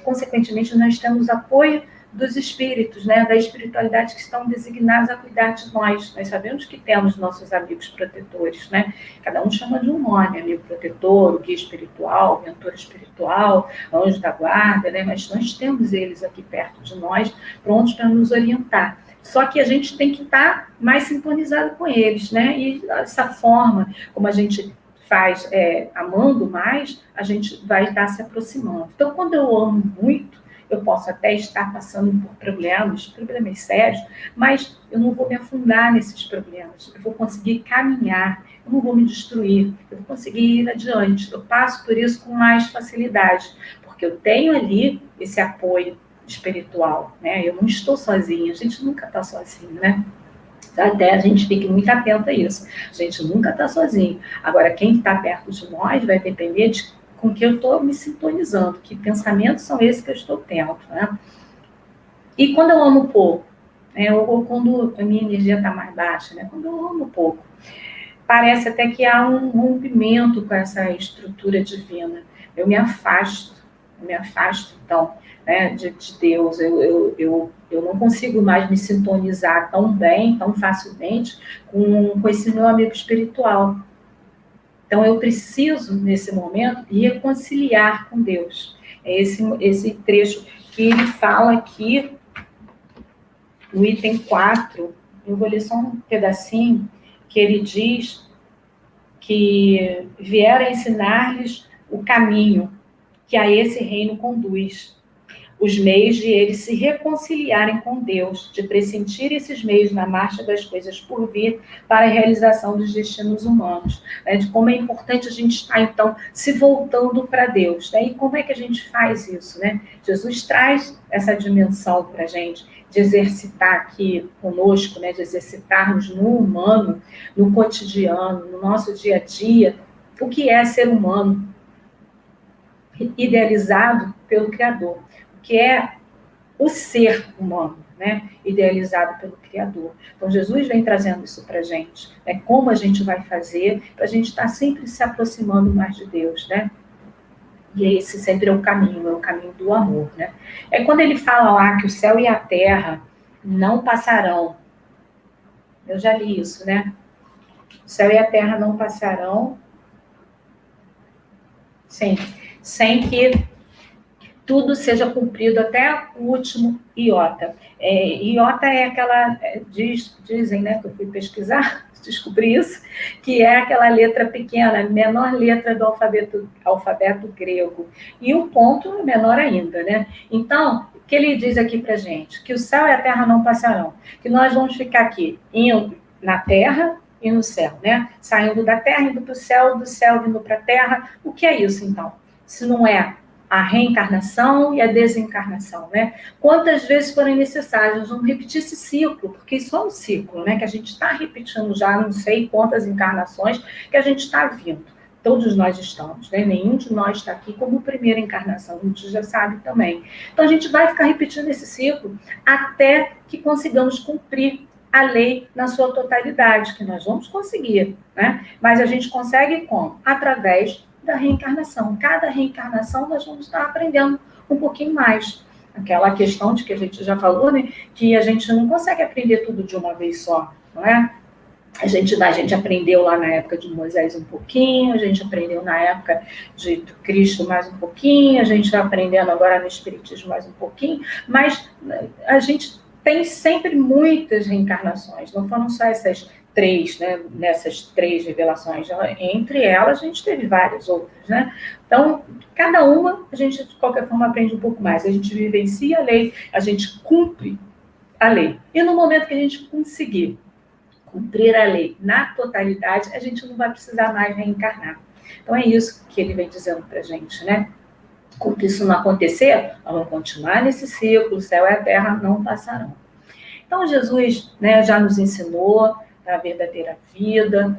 consequentemente, nós temos apoio dos espíritos, né, da espiritualidade que estão designados a cuidar de nós. Nós sabemos que temos nossos amigos protetores, né? Cada um chama de um nome, amigo protetor, o guia espiritual, mentor espiritual, anjo da guarda, né? Mas nós temos eles aqui perto de nós, prontos para nos orientar. Só que a gente tem que estar mais sintonizado com eles, né? E essa forma como a gente faz amando mais, a gente vai estar se aproximando. Então, quando eu amo muito, eu posso até estar passando por problemas sérios, mas eu não vou me afundar nesses problemas. Eu vou conseguir caminhar, eu não vou me destruir, eu vou conseguir ir adiante. Eu passo por isso com mais facilidade, porque eu tenho ali esse apoio espiritual, né? Eu não estou sozinha, a gente nunca está sozinho, né? Até a gente fique muito atento a isso. A gente nunca está sozinho. Agora, quem está perto de nós vai depender de com que eu estou me sintonizando, que pensamentos são esses que eu estou tendo, né? E quando eu amo pouco, né? Ou quando a minha energia está mais baixa, né? Quando eu amo pouco, parece até que há um rompimento com essa estrutura divina. Eu me afasto, então, né, de Deus. Eu não consigo mais me sintonizar tão bem, tão facilmente com esse meu amigo espiritual. Então, eu preciso, nesse momento, reconciliar com Deus. É esse trecho que ele fala aqui, no item 4, eu vou ler só um pedacinho, que ele diz que vier a ensinar-lhes o caminho que a esse reino conduz, os meios de eles se reconciliarem com Deus, de pressentir esses meios na marcha das coisas por vir para a realização dos destinos humanos, né? De como é importante a gente estar, então, se voltando para Deus, né? E como é que a gente faz isso, né? Jesus traz essa dimensão para a gente, de exercitar aqui conosco, né? De exercitarmos no humano, no cotidiano, no nosso dia a dia, o que é ser humano, idealizado pelo Criador, que é o ser humano, né? Idealizado pelo Criador. Então, Jesus vem trazendo isso para a gente, né? Como a gente vai fazer para a gente estar sempre se aproximando mais de Deus, né? E esse sempre é o caminho do amor, né? É quando ele fala lá que o céu e a terra não passarão. Eu já li isso, né? O céu e a terra não passarão, sim, sem que tudo seja cumprido até o último iota. Iota é aquela, dizem, né, que eu fui pesquisar, descobri isso, que é aquela letra pequena, a menor letra do alfabeto grego. E o ponto é menor ainda, né? Então, o que ele diz aqui pra gente? Que o céu e a terra não passarão, que nós vamos ficar aqui, indo na terra e no céu, né? Saindo da terra, indo para o céu, do céu indo para a terra. O que é isso, então? Se não é a reencarnação e a desencarnação, né? Quantas vezes forem necessárias, nós vamos repetir esse ciclo, porque isso é um ciclo, né? Que a gente está repetindo já, não sei quantas encarnações que a gente está vindo. Todos nós estamos, né? Nenhum de nós está aqui como primeira encarnação, a gente já sabe também. Então, a gente vai ficar repetindo esse ciclo até que consigamos cumprir a lei na sua totalidade, que nós vamos conseguir, né? Mas a gente consegue como? Através da reencarnação. Cada reencarnação nós vamos estar aprendendo um pouquinho mais. Aquela questão de que a gente já falou, né? Que a gente não consegue aprender tudo de uma vez só, não é? A gente aprendeu lá na época de Moisés um pouquinho, a gente aprendeu na época de Cristo mais um pouquinho, a gente está aprendendo agora no Espiritismo mais um pouquinho, mas a gente tem sempre muitas reencarnações, não foram só essas 3, né, nessas 3 revelações, entre elas a gente teve várias outras, né? Então, cada uma a gente de qualquer forma aprende um pouco mais, a gente vivencia a lei, a gente cumpre a lei, e no momento que a gente conseguir cumprir a lei na totalidade, a gente não vai precisar mais reencarnar. Então é isso que ele vem dizendo para a gente, né? Quando isso não acontecer, nós vamos continuar nesse ciclo, o céu e a terra não passarão. Então Jesus, né, já nos ensinou a verdadeira vida,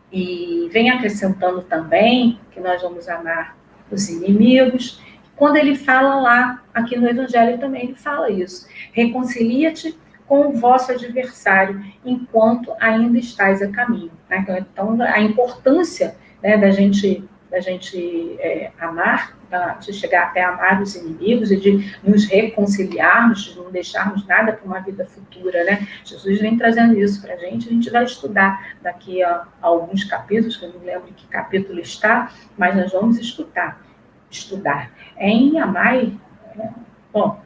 e vem acrescentando também que nós vamos amar os inimigos. Quando ele fala lá, aqui no Evangelho também ele fala isso. Reconcilia-te com o vosso adversário, enquanto ainda estáis a caminho. Né? Então, a importância, né, da gente amar, de chegar até amar os inimigos e de nos reconciliarmos, de não deixarmos nada para uma vida futura, né? Jesus vem trazendo isso para a gente vai estudar daqui a alguns capítulos, que eu não lembro em que capítulo está, mas nós vamos estudar. Em amai, bom,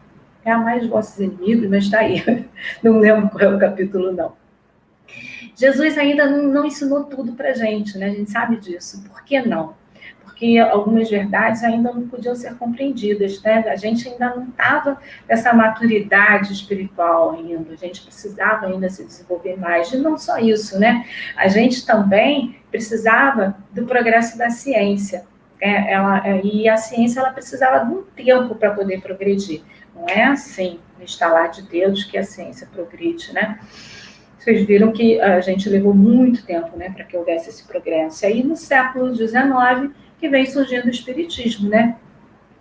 é amar os vossos inimigos, mas está aí. Não lembro qual é o capítulo, não. Jesus ainda não ensinou tudo para a gente, né? A gente sabe disso. Por que não? Porque algumas verdades ainda não podiam ser compreendidas, né? A gente ainda não estava nessa maturidade espiritual ainda. A gente precisava ainda se desenvolver mais. E não só isso, né? A gente também precisava do progresso da ciência. E a ciência ela precisava de um tempo para poder progredir. Não é assim, no estalar de dedos, que a ciência progride, né? Vocês viram que a gente levou muito tempo, né, para que houvesse esse progresso. E aí, no século XIX, que vem surgindo o Espiritismo, né?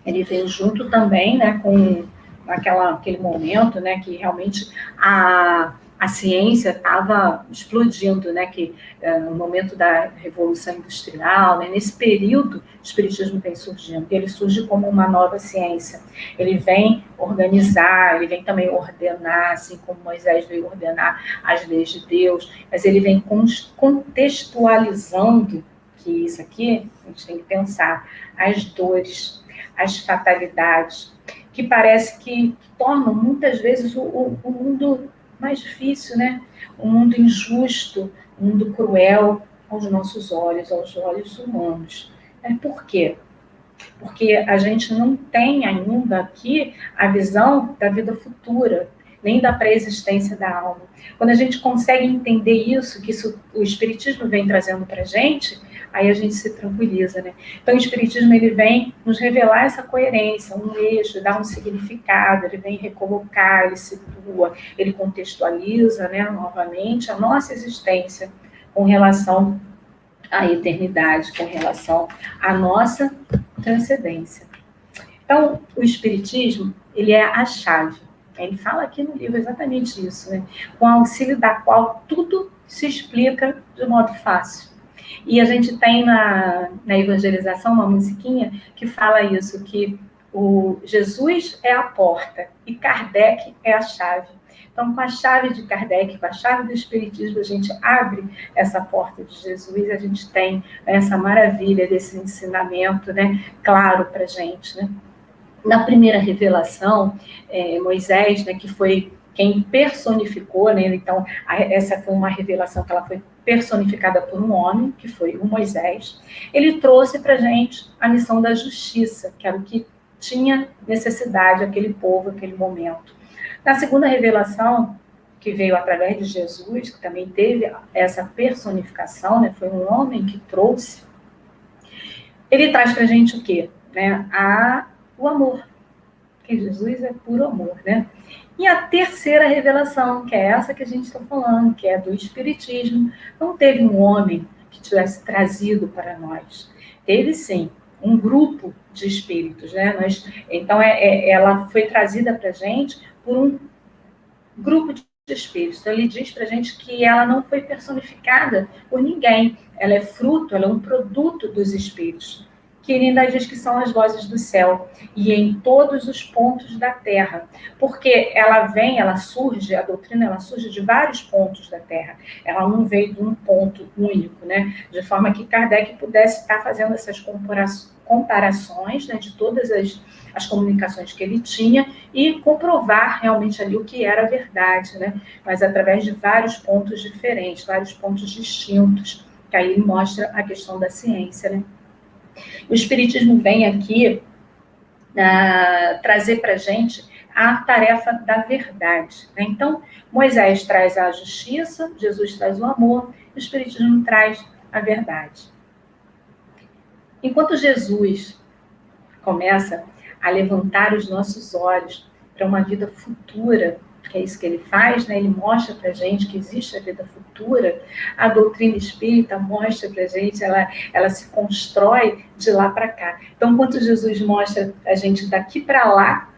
Ele veio junto também, né, com aquele momento, né, que realmente a ciência estava explodindo, né, que no momento da Revolução Industrial, né, nesse período, o Espiritismo vem surgindo. Ele surge como uma nova ciência. Ele vem organizar, ele vem também ordenar, assim como Moisés veio ordenar as leis de Deus, mas ele vem contextualizando que isso aqui, a gente tem que pensar, as dores, as fatalidades, que parece que tornam muitas vezes o mundo mais difícil, né? Um mundo injusto, um mundo cruel aos nossos olhos, aos olhos humanos. Por quê? Porque a gente não tem ainda aqui a visão da vida futura, nem da pré-existência da alma. Quando a gente consegue entender isso, que isso, o Espiritismo vem trazendo para a gente, aí a gente se tranquiliza, né? Então, o Espiritismo, ele vem nos revelar essa coerência, um eixo, dar um significado, ele vem recolocar, ele situa, ele contextualiza, né, novamente a nossa existência com relação à eternidade, com relação à nossa transcendência. Então, o Espiritismo, ele é a chave. Ele fala aqui no livro exatamente isso, né? Com auxílio da qual tudo se explica de modo fácil. E a gente tem na evangelização uma musiquinha que fala isso, que o Jesus é a porta e Kardec é a chave. Então, com a chave de Kardec, com a chave do Espiritismo, a gente abre essa porta de Jesus, a gente tem essa maravilha desse ensinamento, né, claro para a gente, né? Na primeira revelação, Moisés, né, que foi quem personificou, né, então essa foi uma revelação que ela foi personificada por um homem, que foi o Moisés, ele trouxe para a gente a missão da justiça, que era o que tinha necessidade aquele povo, aquele momento. Na segunda revelação, que veio através de Jesus, que também teve essa personificação, né, foi um homem que trouxe, ele traz para a gente o quê? Né, o amor, que Jesus é puro amor, né? E a terceira revelação, que é essa que a gente está falando, que é do Espiritismo, não teve um homem que tivesse trazido para nós. Teve, sim, um grupo de espíritos, né? Então, ela foi trazida para a gente por um grupo de espíritos. Então, ele diz para a gente que ela não foi personificada por ninguém. Ela é fruto, ela é um produto dos espíritos, que ele ainda diz que são as vozes do céu, e em todos os pontos da Terra, porque ela surge, a doutrina, ela surge de vários pontos da Terra, ela não veio de um ponto único, né? De forma que Kardec pudesse estar fazendo essas comparações, né, de todas as comunicações que ele tinha, e comprovar realmente ali o que era a verdade, né? Mas através de vários pontos diferentes, vários pontos distintos, que aí ele mostra a questão da ciência, né? O Espiritismo vem aqui trazer para a gente a tarefa da verdade, né? Então, Moisés traz a justiça, Jesus traz o amor, o Espiritismo traz a verdade. Enquanto Jesus começa a levantar os nossos olhos para uma vida futura, que é isso que ele faz, né? Ele mostra para a gente que existe a vida futura, a doutrina espírita mostra para a gente, ela se constrói de lá para cá. Então, enquanto Jesus mostra a gente daqui para lá,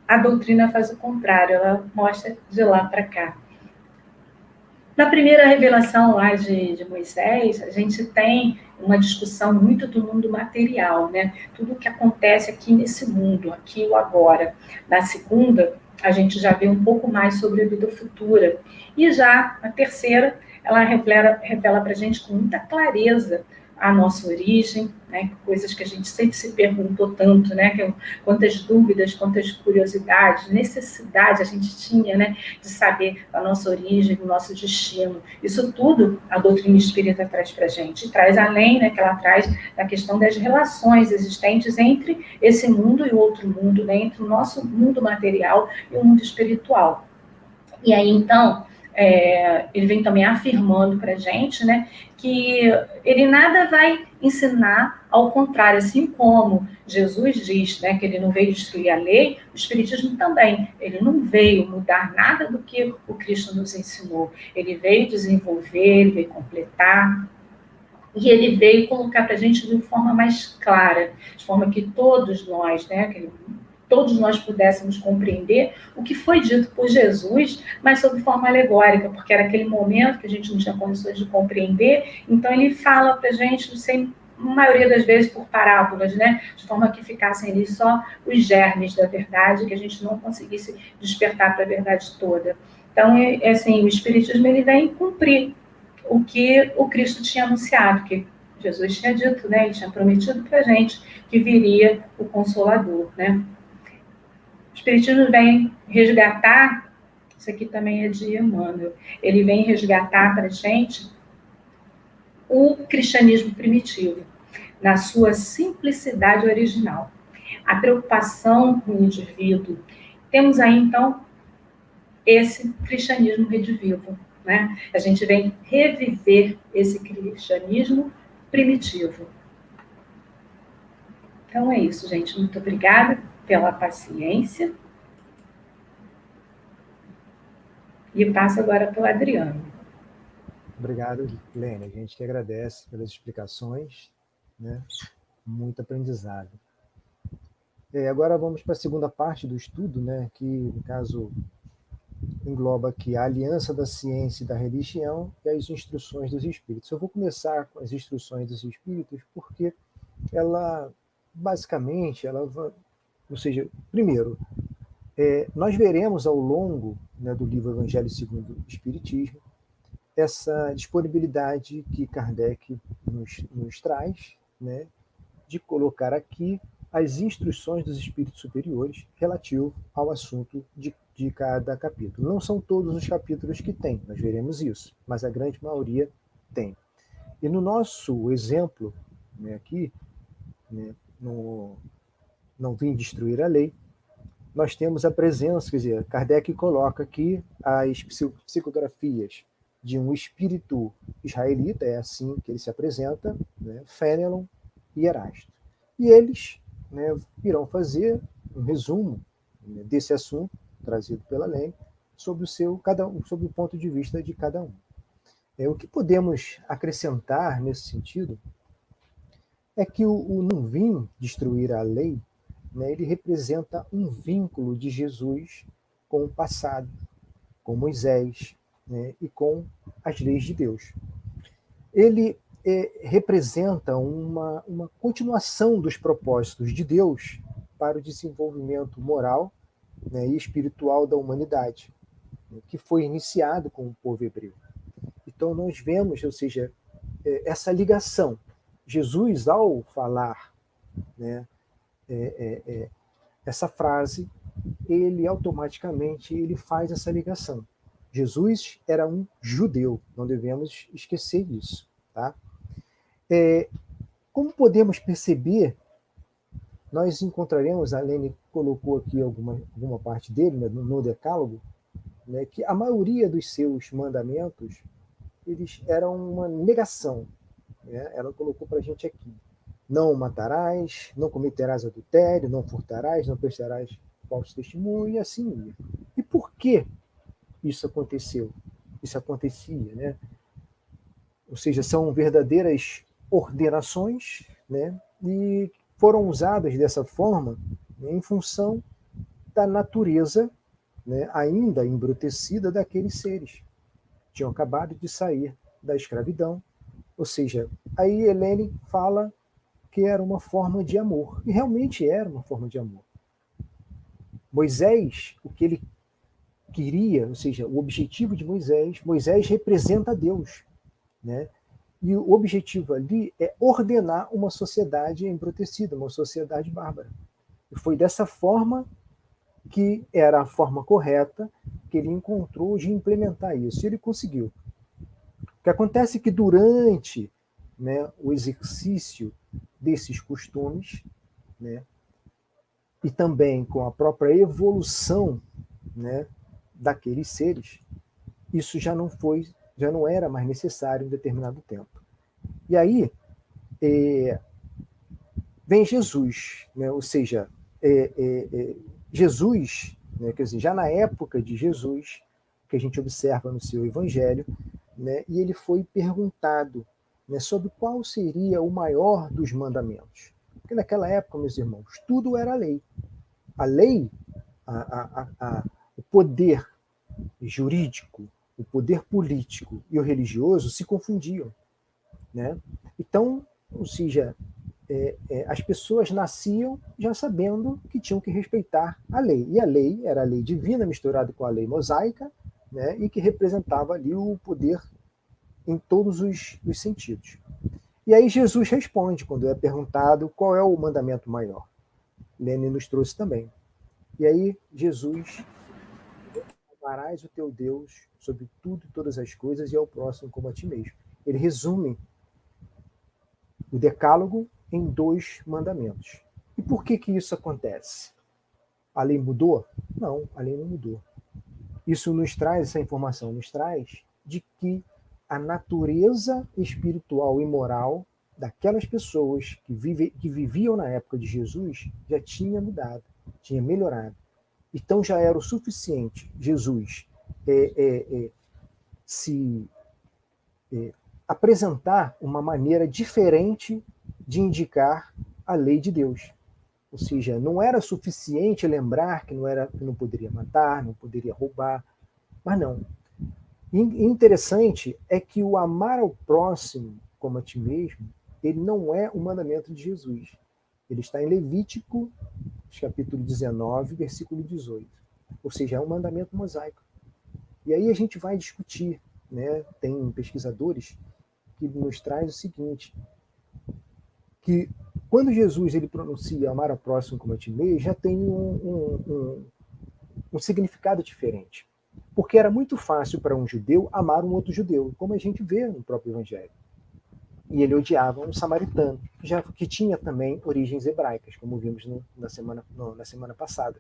a doutrina faz o contrário, ela mostra de lá para cá. Na primeira revelação lá de Moisés, a gente tem uma discussão muito do mundo material, né? Tudo o que acontece aqui nesse mundo, aqui e agora. Na segunda, a gente já vê um pouco mais sobre a vida futura. E já a terceira, ela revela para a gente com muita clareza a nossa origem, né? Coisas que a gente sempre se perguntou tanto, né? Quantas dúvidas, quantas curiosidades, necessidade a gente tinha, né? De saber a nossa origem, o nosso destino. Isso tudo a doutrina espírita traz para a gente. E traz além, né? Que ela traz da questão das relações existentes entre esse mundo e o outro mundo, né? Entre o nosso mundo material e o mundo espiritual. E aí, então, ele vem também afirmando para a gente, né, que ele nada vai ensinar, ao contrário, assim como Jesus diz, né, que ele não veio destruir a lei, o Espiritismo também, ele não veio mudar nada do que o Cristo nos ensinou, ele veio desenvolver, ele veio completar, e ele veio colocar para a gente de uma forma mais clara, de forma que todos nós, né, todos nós pudéssemos compreender o que foi dito por Jesus, mas sob forma alegórica, porque era aquele momento que a gente não tinha condições de compreender, então ele fala para a gente, sem, a maioria das vezes, por parábolas, né? De forma que ficassem ali só os germes da verdade, que a gente não conseguisse despertar para a verdade toda. Então, assim, o Espiritismo ele vem cumprir o que o Cristo tinha anunciado, que Jesus tinha dito, né? Ele tinha prometido para a gente que viria o Consolador, né? O Espiritismo vem resgatar, isso aqui também é de Emmanuel, ele vem resgatar para a gente o cristianismo primitivo, na sua simplicidade original. A preocupação com o indivíduo. Temos aí, então, esse cristianismo redivivo, né? A gente vem reviver esse cristianismo primitivo. Então é isso, gente. Muito obrigada pela paciência. E passo agora para o Adriano. Obrigado, Lênia. A gente que agradece pelas explicações, né? Muito aprendizado. Agora vamos para a segunda parte do estudo, né? Que, no caso, engloba aqui a aliança da ciência e da religião e as instruções dos espíritos. Eu vou começar com as instruções dos espíritos porque ela, basicamente, ou seja, primeiro, nós veremos ao longo, né, do livro Evangelho segundo o Espiritismo essa disponibilidade que Kardec nos traz, né, de colocar aqui as instruções dos espíritos superiores relativo ao assunto de cada capítulo. Não são todos os capítulos que tem, nós veremos isso, mas a grande maioria tem. E no nosso exemplo, né, aqui, né, no Não Vim Destruir a Lei, nós temos a presença, quer dizer, Kardec coloca aqui as psicografias de um espírito israelita, é assim que ele se apresenta, né, Fénelon e Erasto. E eles, né, irão fazer um resumo, né, desse assunto trazido pela lei sobre sobre o ponto de vista de cada um. O que podemos acrescentar nesse sentido é que o Não Vim Destruir a Lei, né, ele representa um vínculo de Jesus com o passado, com Moisés, né, e com as leis de Deus. Ele representa uma continuação dos propósitos de Deus para o desenvolvimento moral, né, e espiritual da humanidade, né, que foi iniciado com o povo hebreu. Então nós vemos, ou seja, essa ligação. Jesus, ao falar, né, essa frase, ele automaticamente ele faz essa ligação. Jesus era um judeu, não devemos esquecer disso. Tá? Como podemos perceber, nós encontraremos, a Lene colocou aqui alguma parte dele, né, no Decálogo, né, que a maioria dos seus mandamentos eles eram uma negação. Né? Ela colocou para a gente aqui: não matarás, não cometerás adultério, não furtarás, não prestarás falso testemunho, e assim ia. E por que isso aconteceu? Isso acontecia, né? Ou seja, são verdadeiras ordenações, né? E foram usadas dessa forma, né, em função da natureza, né, ainda embrutecida daqueles seres. Tinham acabado de sair da escravidão. Ou seja, aí Helene fala que era uma forma de amor. E realmente era uma forma de amor. Moisés, o que ele queria, ou seja, o objetivo de Moisés representa Deus, né? E o objetivo ali é ordenar uma sociedade embrutecida, uma sociedade bárbara. E foi dessa forma que era a forma correta que ele encontrou de implementar isso. E ele conseguiu. O que acontece é que durante, né, o exercício desses costumes, né, e também com a própria evolução, né, daqueles seres, isso já não era mais necessário em determinado tempo. E aí vem Jesus, né, ou seja, Jesus, né, quer dizer, já na época de Jesus, que a gente observa no seu Evangelho, né, e ele foi perguntado, né, sobre qual seria o maior dos mandamentos. Porque naquela época, meus irmãos, tudo era lei. A lei, o poder jurídico, o poder político e o religioso se confundiam. Né? Então, ou seja, as pessoas nasciam já sabendo que tinham que respeitar a lei. E a lei era a lei divina misturada com a lei mosaica, né? E que representava ali o poder em todos os sentidos. E aí Jesus responde, quando é perguntado qual é o mandamento maior. Lene nos trouxe também. E aí Jesus: amarás o teu Deus sobre tudo e todas as coisas e ao próximo como a ti mesmo. Ele resume o decálogo em 2 mandamentos. E por que isso acontece? A lei mudou? Não, a lei não mudou. Isso nos traz, essa informação nos traz de que a natureza espiritual e moral daquelas pessoas que viviam na época de Jesus já tinha mudado, tinha melhorado. Então já era o suficiente Jesus se apresentar uma maneira diferente de indicar a lei de Deus. Ou seja, não era suficiente lembrar que não poderia matar, não poderia roubar, mas não. Interessante é que o amar ao próximo como a ti mesmo, ele não é o mandamento de Jesus. Ele está em Levítico, capítulo 19, versículo 18. Ou seja, é um mandamento mosaico. E aí a gente vai discutir, né? Tem pesquisadores que nos traz o seguinte, que quando Jesus ele pronuncia amar ao próximo como a ti mesmo, já tem um significado diferente. Porque era muito fácil para um judeu amar um outro judeu, como a gente vê no próprio Evangelho. E ele odiava um samaritano, que tinha também origens hebraicas, como vimos na semana passada.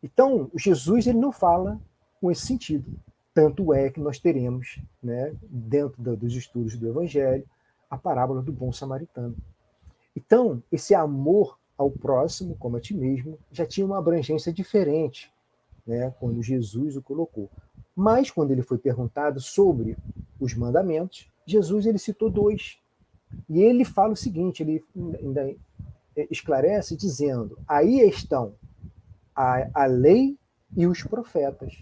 Então, Jesus ele não fala com esse sentido. Tanto é que nós teremos, né, dentro dos estudos do Evangelho, a parábola do bom samaritano. Então, esse amor ao próximo, como a ti mesmo, já tinha uma abrangência diferente, né, quando Jesus o colocou. Mas, quando ele foi perguntado sobre os mandamentos, Jesus ele citou 2. E ele fala o seguinte, ele ainda esclarece dizendo, aí estão a lei e os profetas.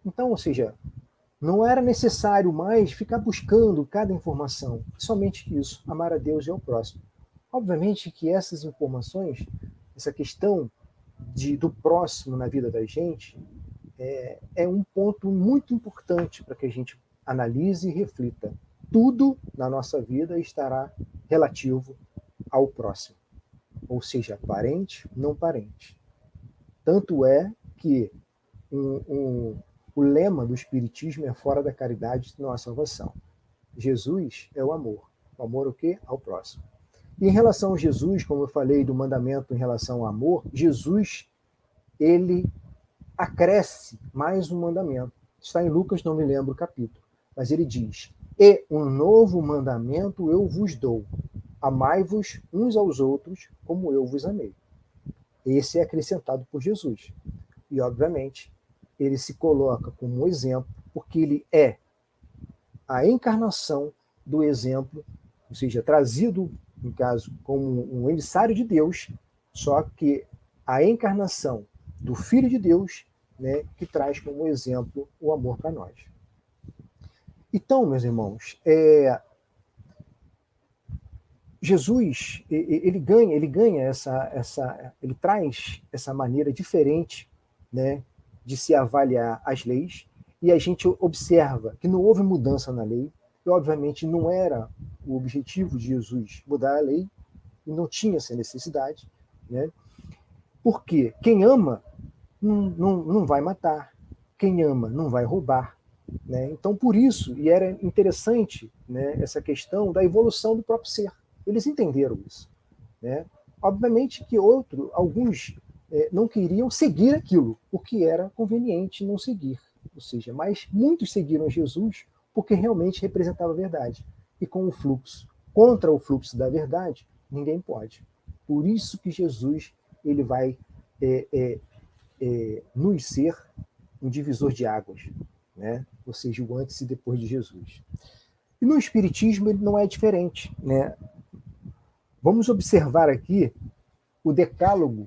Então, ou seja, não era necessário mais ficar buscando cada informação, somente isso, amar a Deus e ao próximo. Obviamente que essas informações, essa questão do próximo na vida da gente, é um ponto muito importante para que a gente analise e reflita. Tudo na nossa vida estará relativo ao próximo, ou seja, parente, não parente. Tanto é que o lema do Espiritismo é fora da caridade não há salvação. Jesus é o amor. O amor o quê? Ao próximo. E em relação a Jesus, como eu falei do mandamento em relação ao amor, Jesus, ele acresce mais um mandamento. Está em Lucas, não me lembro o capítulo, mas ele diz, e um novo mandamento eu vos dou, amai-vos uns aos outros como eu vos amei. Esse é acrescentado por Jesus. E, obviamente, ele se coloca como um exemplo, porque ele é a encarnação do exemplo, ou seja, trazido, no caso, como um emissário de Deus, só que a encarnação do Filho de Deus, né, que traz como exemplo o amor para nós. Então, meus irmãos, Jesus ele ganha ele traz essa maneira diferente, né, de se avaliar as leis, e a gente observa que não houve mudança na lei, e obviamente não era o objetivo de Jesus mudar a lei, e não tinha essa necessidade, né? Porque quem ama não vai matar, quem ama não vai roubar, né? Então, por isso, e era interessante, né, essa questão da evolução do próprio ser. Eles entenderam isso, né? Obviamente que alguns não queriam seguir aquilo, o que era conveniente não seguir. Ou seja, mas muitos seguiram Jesus porque realmente representava a verdade. E com o fluxo, contra o fluxo da verdade, ninguém pode. Por isso que Jesus ele vai nos ser um divisor de águas, né? Ou seja, o antes e depois de Jesus. E no Espiritismo ele não é diferente, né? Vamos observar aqui o decálogo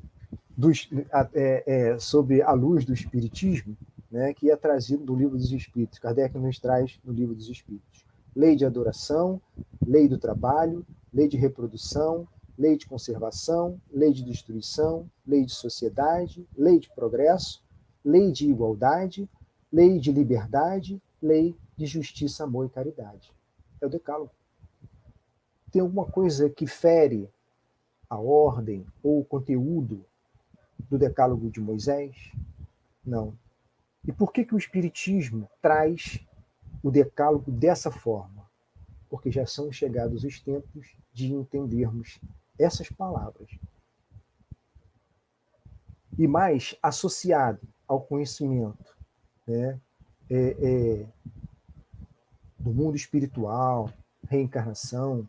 sobre a luz do Espiritismo, né, que é trazido do Livro dos Espíritos. Kardec nos traz no Livro dos Espíritos. Lei de adoração, lei do trabalho, lei de reprodução, lei de conservação, lei de destruição, lei de sociedade, lei de progresso, lei de igualdade, lei de liberdade, lei de justiça, amor e caridade. É o decálogo. tem alguma coisa que fere a ordem ou o conteúdo do Decálogo de Moisés? Não. E por que o Espiritismo traz o Decálogo dessa forma? Porque já são chegados os tempos de entendermos essas palavras. E mais associado ao conhecimento, né, do mundo espiritual, reencarnação,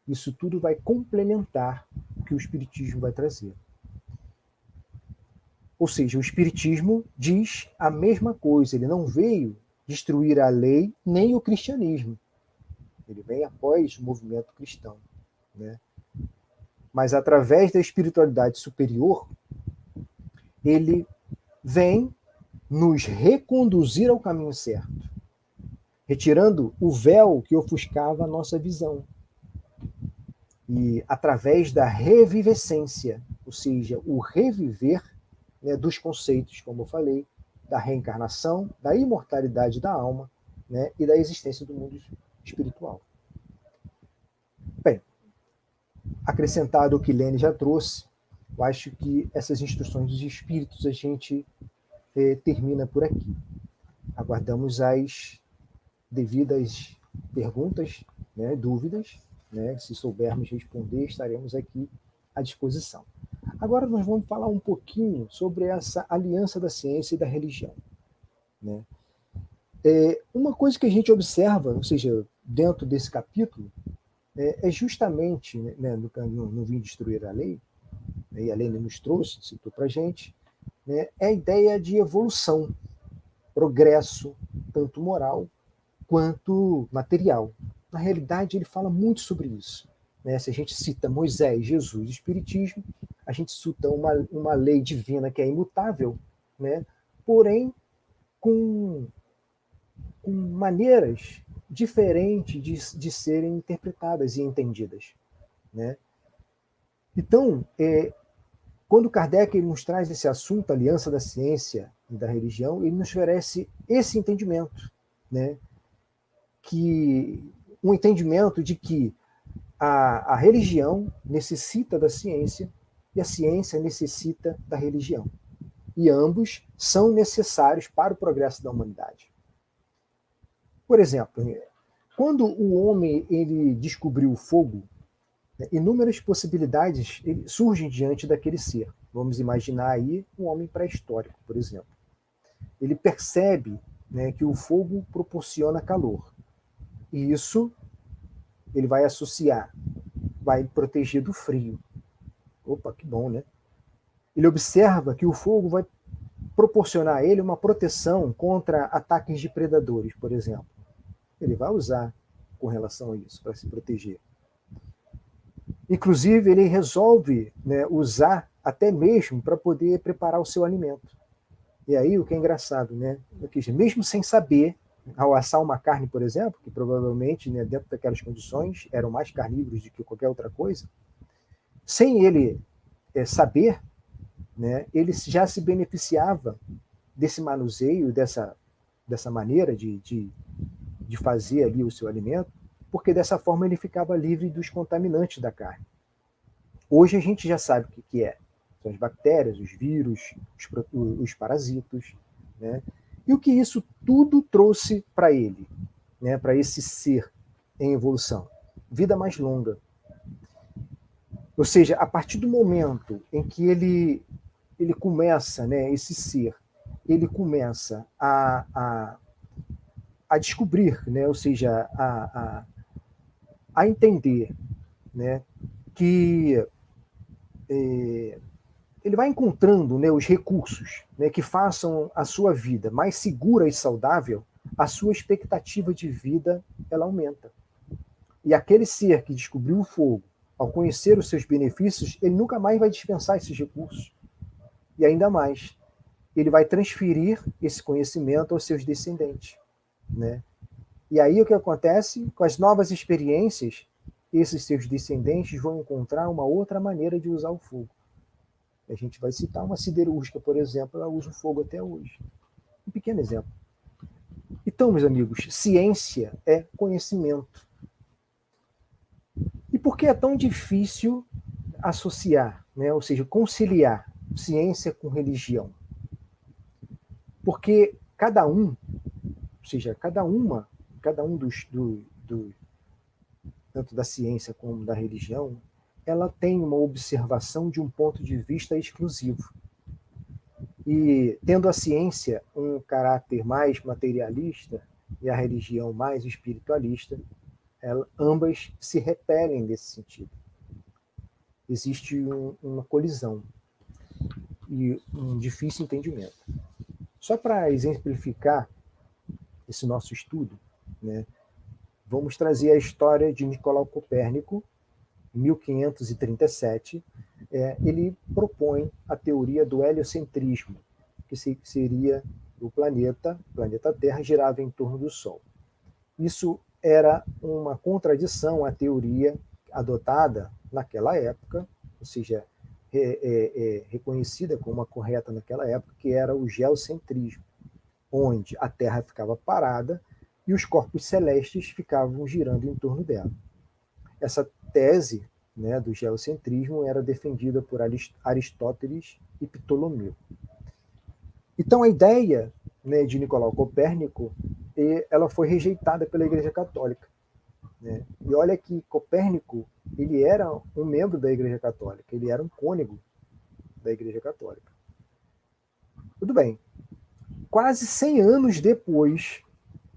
isso tudo vai complementar o que o Espiritismo vai trazer. Ou seja, o Espiritismo diz a mesma coisa, ele não veio destruir a lei nem o cristianismo. Ele vem após o movimento cristão, né? Mas através da espiritualidade superior, ele vem nos reconduzir ao caminho certo, retirando o véu que ofuscava a nossa visão. E através da revivescência, ou seja, o reviver, né, dos conceitos, como eu falei, da reencarnação, da imortalidade da alma, né, e da existência do mundo espiritual. Bem, acrescentado o que Lene já trouxe, eu acho que essas instruções dos espíritos a gente termina por aqui. Aguardamos as devidas perguntas, né, dúvidas, né, se soubermos responder, estaremos aqui à disposição. Agora nós vamos falar um pouquinho sobre essa aliança da ciência e da religião, né? Uma coisa que a gente observa, ou seja, dentro desse capítulo, é justamente, né, no Vim Destruir a Lei, né, e a Lene nos trouxe, citou para a gente, né, é a ideia de evolução, progresso, tanto moral quanto material. Na realidade, ele fala muito sobre isso, né? Se a gente cita Moisés, Jesus e Espiritismo, a gente cita uma lei divina que é imutável, né? Porém, com maneiras diferentes de serem interpretadas e entendidas, né? Então, quando Kardec ele nos traz esse assunto, a aliança da ciência e da religião, ele nos oferece esse entendimento, né? Um entendimento de que a religião necessita da ciência e a ciência necessita da religião. E ambos são necessários para o progresso da humanidade. Por exemplo, quando o homem ele descobriu o fogo, né, inúmeras possibilidades surgem diante daquele ser. Vamos imaginar aí um homem pré-histórico, por exemplo. Ele percebe, né, que o fogo proporciona calor. E isso ele vai associar, vai proteger do frio. Opa, que bom, né? Ele observa que o fogo vai proporcionar a ele uma proteção contra ataques de predadores, por exemplo. Ele vai usar com relação a isso, para se proteger. Inclusive, ele resolve, né, usar até mesmo para poder preparar o seu alimento. E aí o que é engraçado, né? Mesmo sem saber, ao assar uma carne, por exemplo, que provavelmente, né, dentro daquelas condições eram mais carnívoros do que qualquer outra coisa, sem ele saber, né, ele já se beneficiava desse manuseio, dessa maneira de fazer ali o seu alimento, porque dessa forma ele ficava livre dos contaminantes da carne. Hoje a gente já sabe o que é. São as bactérias, os vírus, os parasitos, né? E o que isso tudo trouxe para ele, né? Para esse ser em evolução? Vida mais longa. Ou seja, a partir do momento em que ele começa, né, esse ser, ele começa a descobrir, né, ou seja, a entender, né, que ele vai encontrando, né, os recursos, né, que façam a sua vida mais segura e saudável, a sua expectativa de vida ela aumenta. E aquele ser que descobriu o fogo, ao conhecer os seus benefícios, ele nunca mais vai dispensar esses recursos. E ainda mais, ele vai transferir esse conhecimento aos seus descendentes, né? E aí o que acontece? Com as novas experiências, esses seus descendentes vão encontrar uma outra maneira de usar o fogo. A gente vai citar uma siderúrgica, por exemplo, ela usa o fogo até hoje. Um pequeno exemplo. Então, meus amigos, ciência é conhecimento. E por que é tão difícil associar, né, ou seja, conciliar ciência com religião? Porque cada um, ou seja, cada um tanto da ciência como da religião, ela tem uma observação de um ponto de vista exclusivo. E tendo a ciência um caráter mais materialista e a religião mais espiritualista, ambas se repelem nesse sentido. Existe uma colisão e um difícil entendimento. Só para exemplificar esse nosso estudo, né, vamos trazer a história de Nicolau Copérnico, em 1537. Ele propõe a teoria do heliocentrismo, que seria o planeta Terra girava em torno do Sol. Isso era uma contradição à teoria adotada naquela época, ou seja, reconhecida como uma correta naquela época, que era o geocentrismo, onde a Terra ficava parada e os corpos celestes ficavam girando em torno dela. Essa tese, né, do geocentrismo era defendida por Aristóteles e Ptolomeu. Então, a ideia, né, de Nicolau Copérnico, ela foi rejeitada pela Igreja Católica, né? E olha que Copérnico, ele era um membro da Igreja Católica, ele era um cônego da Igreja Católica. Tudo bem. Quase 100 anos depois,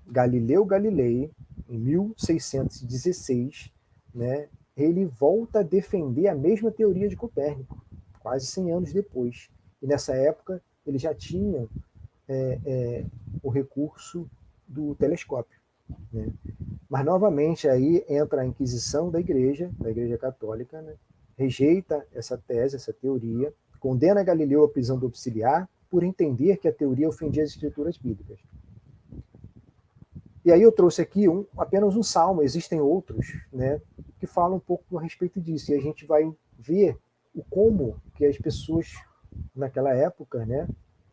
Galileu Galilei, em 1616, né, ele volta a defender a mesma teoria de Copérnico, quase 100 anos depois. E nessa época, ele já tinha o recurso do telescópio, né? Mas, novamente, aí entra a Inquisição da Igreja Católica, né? Rejeita essa tese, essa teoria, condena Galileu à prisão domiciliar por entender que a teoria ofendia as escrituras bíblicas. E aí eu trouxe aqui apenas um salmo, existem outros, né, que falam um pouco a respeito disso, e a gente vai ver como que as pessoas naquela época, né,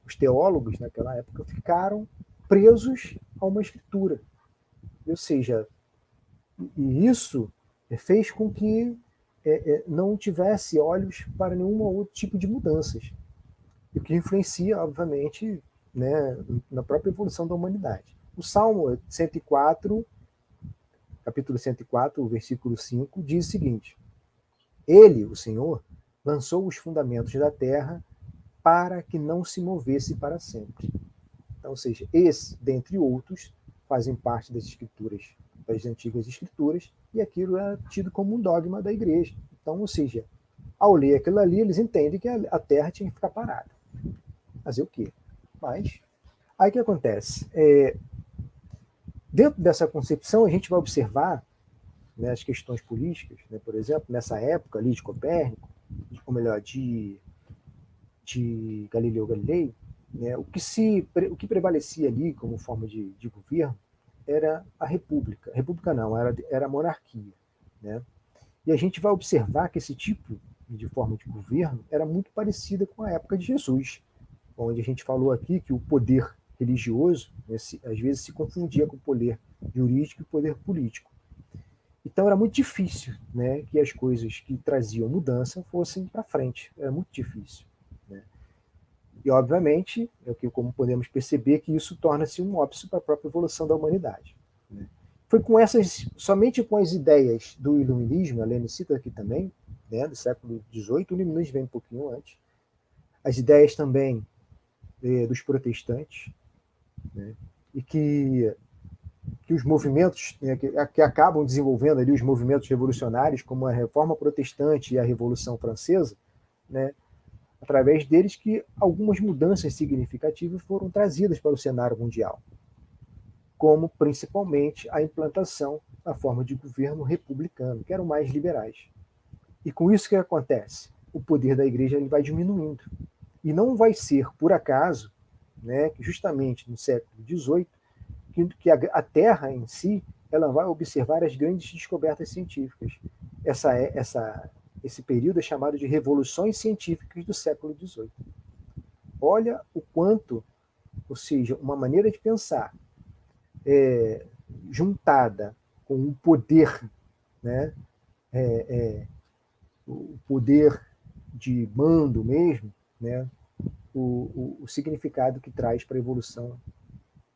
os teólogos naquela época, ficaram presos a uma escritura. Ou seja, e isso fez com que não tivesse olhos para nenhum outro tipo de mudanças, o que influencia, obviamente, né, na própria evolução da humanidade. O Salmo 104, capítulo 104, versículo 5, diz o seguinte: Ele, o Senhor, lançou os fundamentos da terra para que não se movesse para sempre. Então, ou seja, esse, dentre outros, fazem parte das escrituras, das antigas escrituras, e aquilo é tido como um dogma da igreja. Então, ou seja, ao ler aquilo ali, eles entendem que a terra tinha que ficar parada. Fazer o quê? Mas, aí o que acontece? Dentro dessa concepção, a gente vai observar, né, as questões políticas, né, por exemplo, nessa época ali de Copérnico, ou melhor, de Galileu Galilei, né, o que prevalecia ali como forma de governo era a república. República não, era a monarquia, né? E a gente vai observar que esse tipo de forma de governo era muito parecida com a época de Jesus, onde a gente falou aqui que o poder religioso, né, às vezes se confundia com o poder jurídico e o poder político. Então era muito difícil, né, que as coisas que traziam mudança fossem para frente. Era muito difícil, né? E, obviamente, como podemos perceber, que isso torna-se um óbice para a própria evolução da humanidade, né? Foi somente com as ideias do iluminismo, a Lene cita aqui também, né, do século XVIII, o iluminismo vem um pouquinho antes, as ideias também dos protestantes, né, e que os movimentos, né, que acabam desenvolvendo ali os movimentos revolucionários, como a Reforma Protestante e a Revolução Francesa, né, através deles que algumas mudanças significativas foram trazidas para o cenário mundial, como principalmente a implantação da forma de governo republicano, que eram mais liberais. E com isso o que acontece? O poder da igreja ele vai diminuindo. E não vai ser por acaso, né, que justamente no século XVIII, que a Terra em si ela vai observar as grandes descobertas científicas. Esse período é chamado de revoluções científicas do século XVIII. Olha o quanto, ou seja, uma maneira de pensar juntada com o poder, né, o poder de mando mesmo, né, o significado que traz para a evolução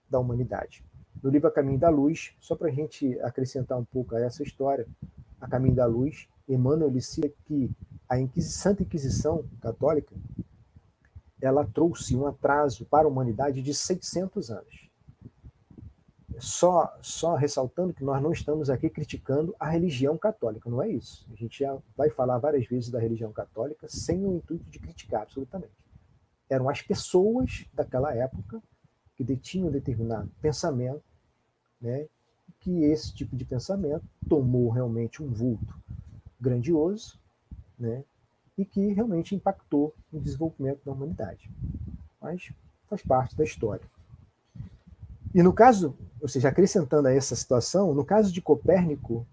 da humanidade. No livro A Caminho da Luz, só para a gente acrescentar um pouco a essa história, A Caminho da Luz, Emmanuel ele cita que a Santa Inquisição Católica ela trouxe um atraso para a humanidade de 600 anos. Só ressaltando que nós não estamos aqui criticando a religião católica, não é isso. A gente já vai falar várias vezes da religião católica sem o intuito de criticar, absolutamente. Eram as pessoas daquela época que detinham determinado pensamento, né, que esse tipo de pensamento tomou realmente um vulto grandioso, né, e que realmente impactou no desenvolvimento da humanidade. Mas faz parte da história. E no caso, ou seja, acrescentando a essa situação, no caso de Copérnico,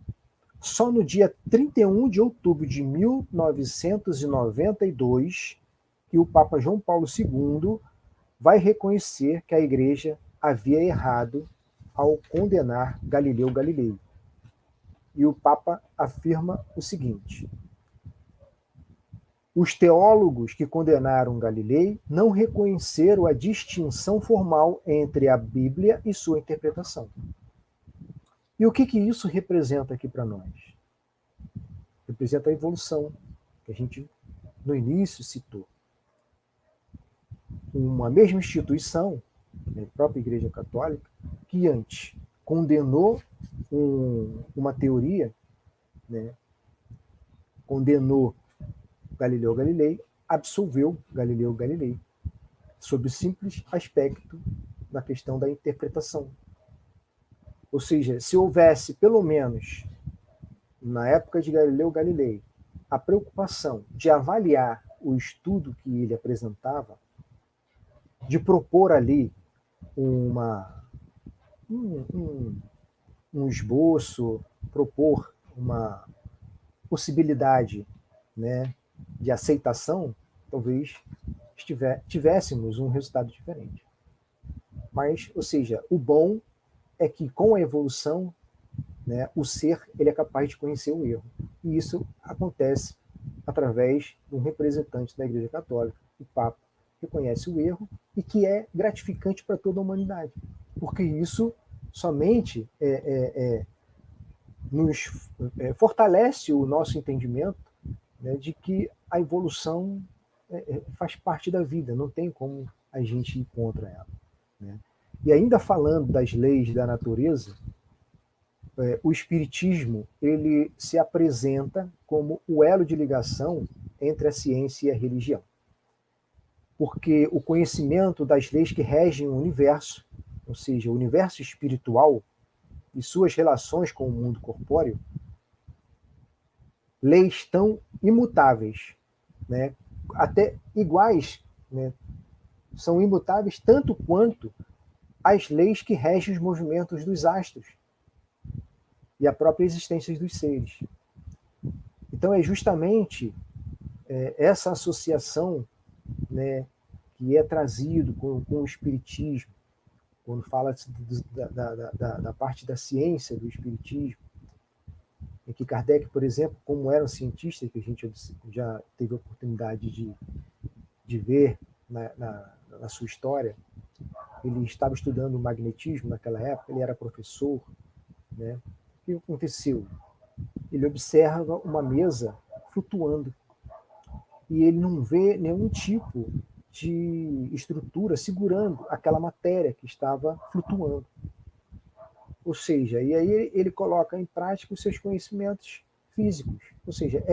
só no dia 31 de outubro de 1992 que o Papa João Paulo II vai reconhecer que a Igreja havia errado ao condenar Galileu Galilei. E o Papa afirma o seguinte: os teólogos que condenaram Galilei não reconheceram a distinção formal entre a Bíblia e sua interpretação. E o que isso representa aqui para nós? Representa a evolução, que a gente no início citou. Uma mesma instituição, a própria Igreja Católica, que antes condenou uma teoria, né, condenou Galileu Galilei, absolveu Galileu Galilei, sob o simples aspecto da questão da interpretação. Ou seja, se houvesse, pelo menos, na época de Galileu Galilei, a preocupação de avaliar o estudo que ele apresentava, de propor ali um esboço, propor uma possibilidade, né, de aceitação, talvez tivéssemos um resultado diferente. Mas, ou seja, o bom é que com a evolução, né, o ser ele é capaz de conhecer o erro. E isso acontece através de um representante da Igreja Católica, o Papa, que reconhece o erro e que é gratificante para toda a humanidade. Porque isso somente nos fortalece o nosso entendimento, né, de que a evolução faz parte da vida, não tem como a gente ir contra ela. Né? E ainda falando das leis da natureza, o Espiritismo ele se apresenta como o elo de ligação entre a ciência e a religião. Porque o conhecimento das leis que regem o universo, ou seja, o universo espiritual e suas relações com o mundo corpóreo, leis tão imutáveis, né, até iguais, né, são imutáveis tanto quanto as leis que regem os movimentos dos astros e a própria existência dos seres. Então é justamente essa associação, né, que é trazido com o Espiritismo, quando fala da parte da ciência do Espiritismo, em que Kardec, por exemplo, como era um cientista, que a gente já teve a oportunidade de ver na sua história, ele estava estudando o magnetismo naquela época, ele era professor, né? O que aconteceu? Ele observa uma mesa flutuando e ele não vê nenhum tipo de estrutura segurando aquela matéria que estava flutuando. Ou seja, e aí ele coloca em prática os seus conhecimentos físicos. Ou seja,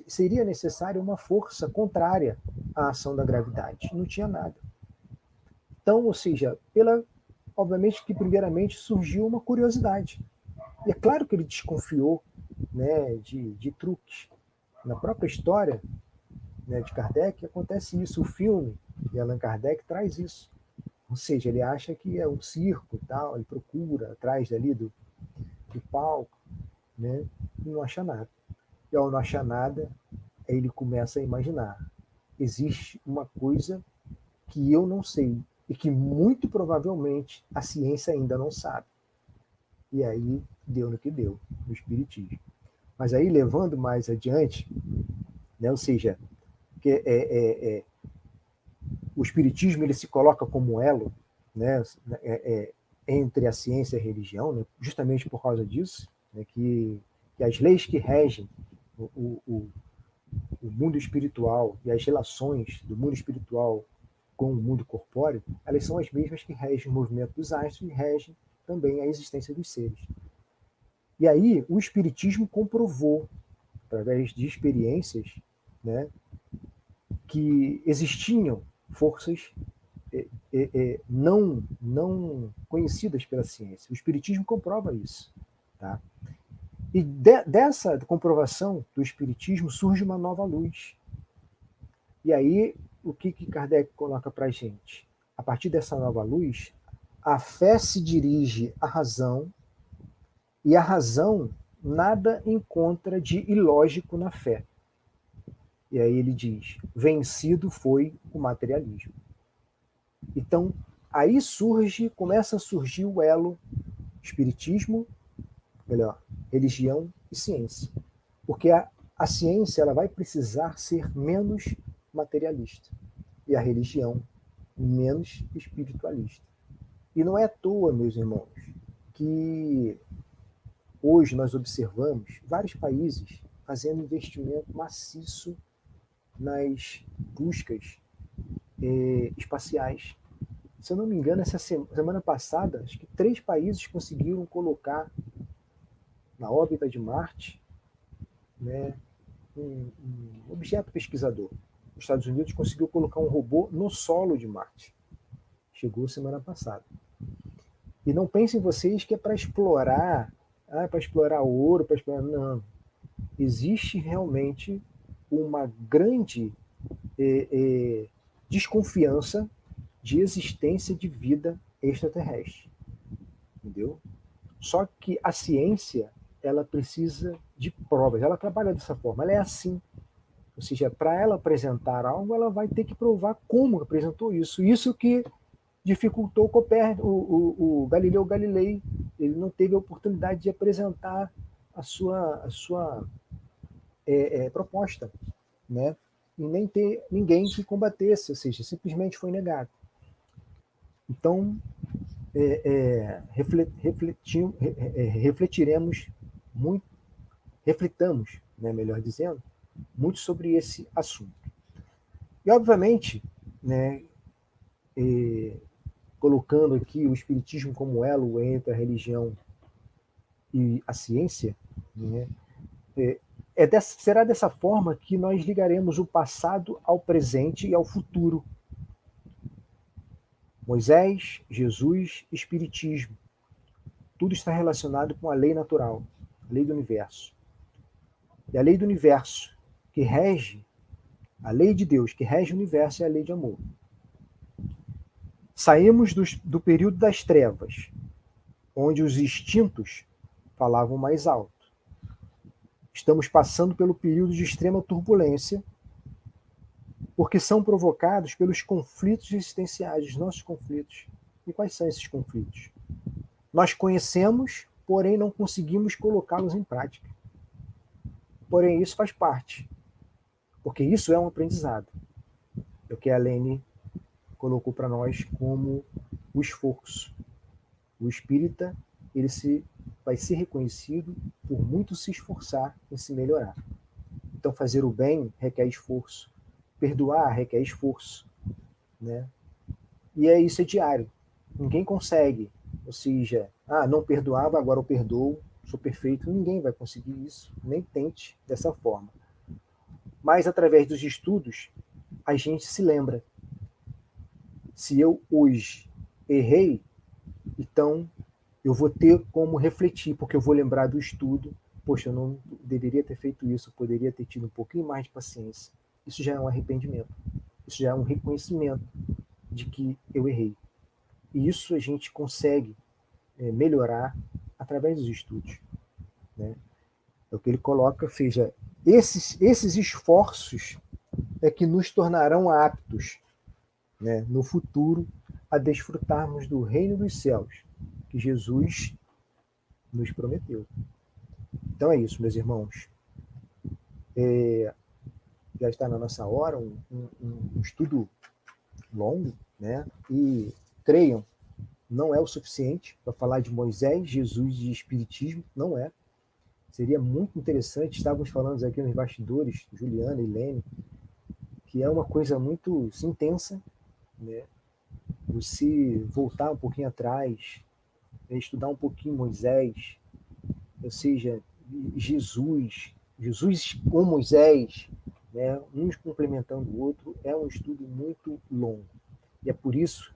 seria necessária uma força contrária à ação da gravidade. Não tinha nada. Então, ou seja, obviamente que primeiramente surgiu uma curiosidade. E é claro que ele desconfiou, né, de truques. Na própria história, né, de Kardec acontece isso. O filme de Allan Kardec traz isso. Ou seja, ele acha que é um circo e tal, ele procura atrás dali do palco, né, e não acha nada. E ao não achar nada, aí ele começa a imaginar. Existe uma coisa que eu não sei e que muito provavelmente a ciência ainda não sabe. E aí deu no que deu, no Espiritismo. Mas aí, levando mais adiante, né, ou seja, que o espiritismo ele se coloca como elo, né, entre a ciência e a religião, né, justamente por causa disso, né, que as leis que regem o mundo espiritual e as relações do mundo espiritual com o mundo corpóreo, elas são as mesmas que regem o movimento dos astros e regem também a existência dos seres. E aí o espiritismo comprovou, através de experiências, né, que existiam forças não conhecidas pela ciência. O espiritismo comprova isso. Tá? E dessa comprovação do espiritismo surge uma nova luz. E aí, o que Kardec coloca para a gente? A partir dessa nova luz, a fé se dirige à razão, e a razão nada encontra de ilógico na fé. E aí ele diz: vencido foi o materialismo. Então, aí começa a surgir o elo espiritismo, melhor, religião e ciência. Porque a ciência ela vai precisar ser menos materialista e a religião menos espiritualista. E não é à toa, meus irmãos, que hoje nós observamos vários países fazendo investimento maciço nas buscas espaciais. Se eu não me engano, essa semana passada, acho que 3 países conseguiram colocar na órbita de Marte, né, um objeto pesquisador. Os Estados Unidos conseguiu colocar um robô no solo de Marte. Chegou semana passada. E não pensem vocês que é para explorar, para explorar ouro, para explorar. Não. Existe realmente uma grande desconfiança de existência de vida extraterrestre. Entendeu? Só que a ciência, ela precisa de provas. Ela trabalha dessa forma. Ela é assim. Ou seja, para ela apresentar algo, ela vai ter que provar como apresentou isso. Isso que dificultou o Galileu Galilei. Ele não teve a oportunidade de apresentar a sua proposta, né? E nem ter ninguém que combatesse, ou seja, simplesmente foi negado. Então, refletiremos muito, reflitamos, né, melhor dizendo, muito sobre esse assunto. E, obviamente, né, colocando aqui o espiritismo como elo entre a religião e a ciência, né, será dessa forma que nós ligaremos o passado ao presente e ao futuro. Moisés, Jesus, Espiritismo. Tudo está relacionado com a lei natural, a lei do universo. E a lei do universo que rege, a lei de Deus que rege o universo é a lei de amor. Saímos do período das trevas, onde os instintos falavam mais alto. Estamos passando pelo período de extrema turbulência, porque são provocados pelos conflitos existenciais, os nossos conflitos. E quais são esses conflitos? Nós conhecemos, porém não conseguimos colocá-los em prática. Porém, isso faz parte, porque isso é um aprendizado. É o que a Lene colocou para nós como o esforço. O espírita ele vai ser reconhecido por muito se esforçar em se melhorar. Então, fazer o bem requer esforço. Perdoar requer esforço. Né? E isso é diário. Ninguém consegue. Ou seja, não perdoava, agora eu perdoo, sou perfeito. Ninguém vai conseguir isso. Nem tente dessa forma. Mas, através dos estudos, a gente se lembra. Se eu hoje errei, então eu vou ter como refletir, porque eu vou lembrar do estudo. Poxa, eu não deveria ter feito isso, eu poderia ter tido um pouquinho mais de paciência. Isso já é um arrependimento. Isso já é um reconhecimento de que eu errei. E isso a gente consegue melhorar através dos estudos. Né? É o que ele coloca, ou seja, esses esforços é que nos tornarão aptos, né, no futuro a desfrutarmos do reino dos céus que Jesus nos prometeu. Então é isso, meus irmãos. Já está na nossa hora, um estudo longo, né? E creiam, não é o suficiente para falar de Moisés, Jesus e Espiritismo, não é. Seria muito interessante, estávamos falando aqui nos bastidores, Juliana e Lene, que é uma coisa muito intensa, né? Você voltar um pouquinho atrás, estudar um pouquinho Moisés, ou seja, Jesus com Moisés, né? Um complementando o outro, é um estudo muito longo. E é por isso,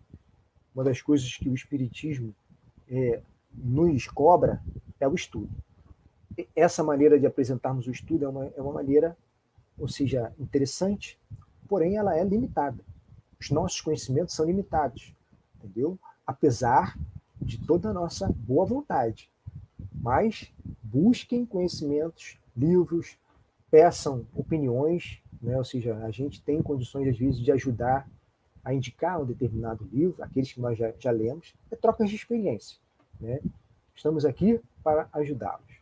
uma das coisas que o Espiritismo nos cobra é o estudo. Essa maneira de apresentarmos o estudo é uma maneira, ou seja, interessante, porém ela é limitada. Os nossos conhecimentos são limitados, entendeu? Apesar de toda a nossa boa vontade. Mas busquem conhecimentos, livros, peçam opiniões, né? Ou seja, a gente tem condições, às vezes, de ajudar a indicar um determinado livro, aqueles que nós já lemos, é trocas de experiência, né? Estamos aqui para ajudá-los.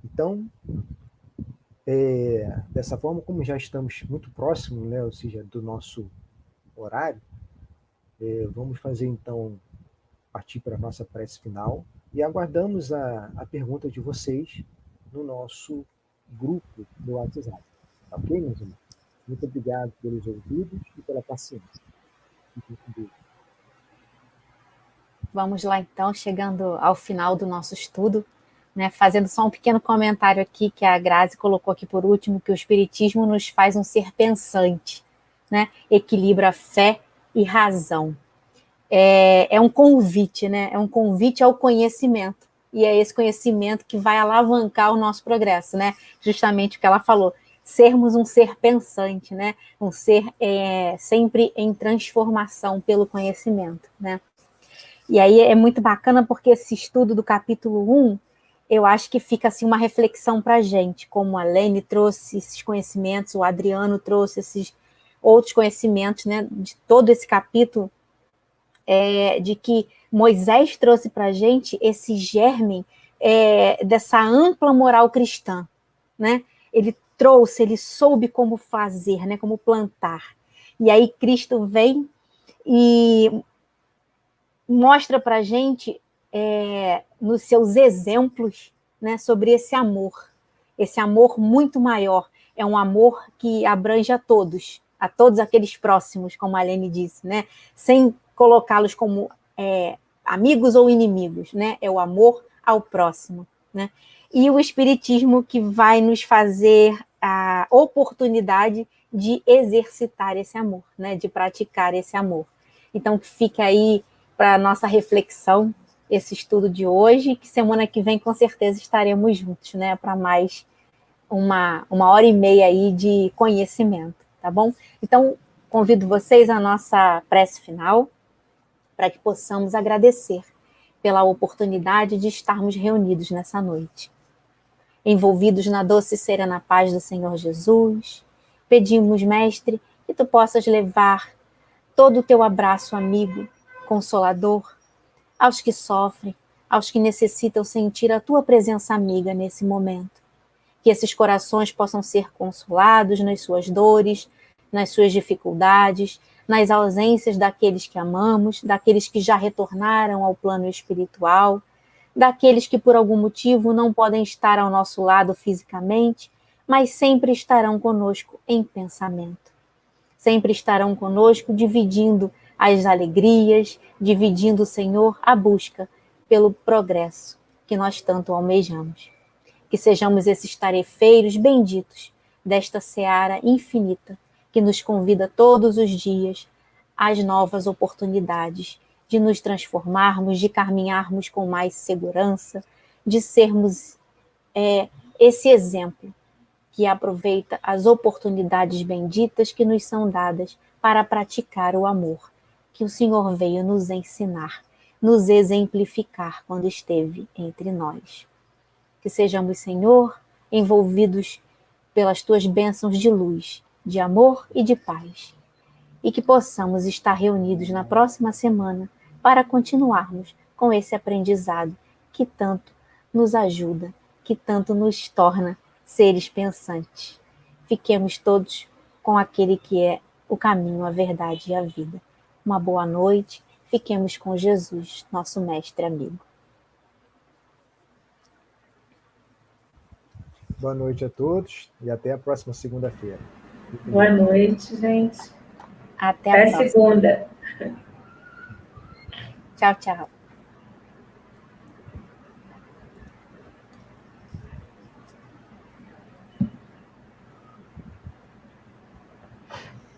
Então, dessa forma, como já estamos muito próximos, né? Ou seja, do nosso horário, vamos fazer, então, partir para a nossa prece final e aguardamos a pergunta de vocês no nosso grupo do WhatsApp. Ok, meus irmãos? Muito obrigado pelos ouvidos e pela paciência. Fiquem com Deus. Vamos lá, então, chegando ao final do nosso estudo, né, fazendo só um pequeno comentário aqui que a Grazi colocou aqui por último, que o Espiritismo nos faz um ser pensante, né, equilibra fé e razão. É um convite, né, é um convite ao conhecimento, e é esse conhecimento que vai alavancar o nosso progresso, né, justamente o que ela falou, sermos um ser pensante, né, um ser sempre em transformação pelo conhecimento, né. E aí é muito bacana porque esse estudo do capítulo 1, eu acho que fica assim uma reflexão para a gente, como a Lene trouxe esses conhecimentos, o Adriano trouxe esses outros conhecimentos, né, de todo esse capítulo, de que Moisés trouxe para a gente esse germe dessa ampla moral cristã, né? Ele trouxe, ele soube como fazer, né, como plantar. E aí Cristo vem e mostra para a gente, nos seus exemplos, né, sobre esse amor muito maior, é um amor que abrange a todos aqueles próximos, como a Lene disse, né, sem colocá-los como amigos ou inimigos, né, é o amor ao próximo, né, e o Espiritismo que vai nos fazer a oportunidade de exercitar esse amor, né, de praticar esse amor. Então, que fica aí para a nossa reflexão, esse estudo de hoje, que semana que vem, com certeza, estaremos juntos, né, para mais uma hora e meia aí de conhecimento, tá bom? Então, convido vocês à nossa prece final, para que possamos agradecer pela oportunidade de estarmos reunidos nessa noite. Envolvidos na doce e serena paz do Senhor Jesus, pedimos, Mestre, que tu possas levar todo o teu abraço amigo, consolador, aos que sofrem, aos que necessitam sentir a tua presença amiga nesse momento. Que esses corações possam ser consolados nas suas dores, nas suas dificuldades, nas ausências daqueles que amamos, daqueles que já retornaram ao plano espiritual, daqueles que por algum motivo não podem estar ao nosso lado fisicamente, mas sempre estarão conosco em pensamento. Sempre estarão conosco dividindo as alegrias, dividindo, Senhor, a busca pelo progresso que nós tanto almejamos. Que sejamos esses tarefeiros benditos desta seara infinita que nos convida todos os dias às novas oportunidades de nos transformarmos, de caminharmos com mais segurança, de sermos esse exemplo que aproveita as oportunidades benditas que nos são dadas para praticar o amor, que o Senhor veio nos ensinar, nos exemplificar quando esteve entre nós. Que sejamos, Senhor, envolvidos pelas tuas bênçãos de luz, de amor e de paz, e que possamos estar reunidos na próxima semana para continuarmos com esse aprendizado que tanto nos ajuda, que tanto nos torna seres pensantes. Fiquemos todos com aquele que é o caminho, a verdade e a vida. Uma boa noite. Fiquemos com Jesus, nosso mestre amigo. Boa noite a todos e até a próxima segunda-feira. Boa noite, gente. Até Até a próxima. segunda. Tchau, tchau.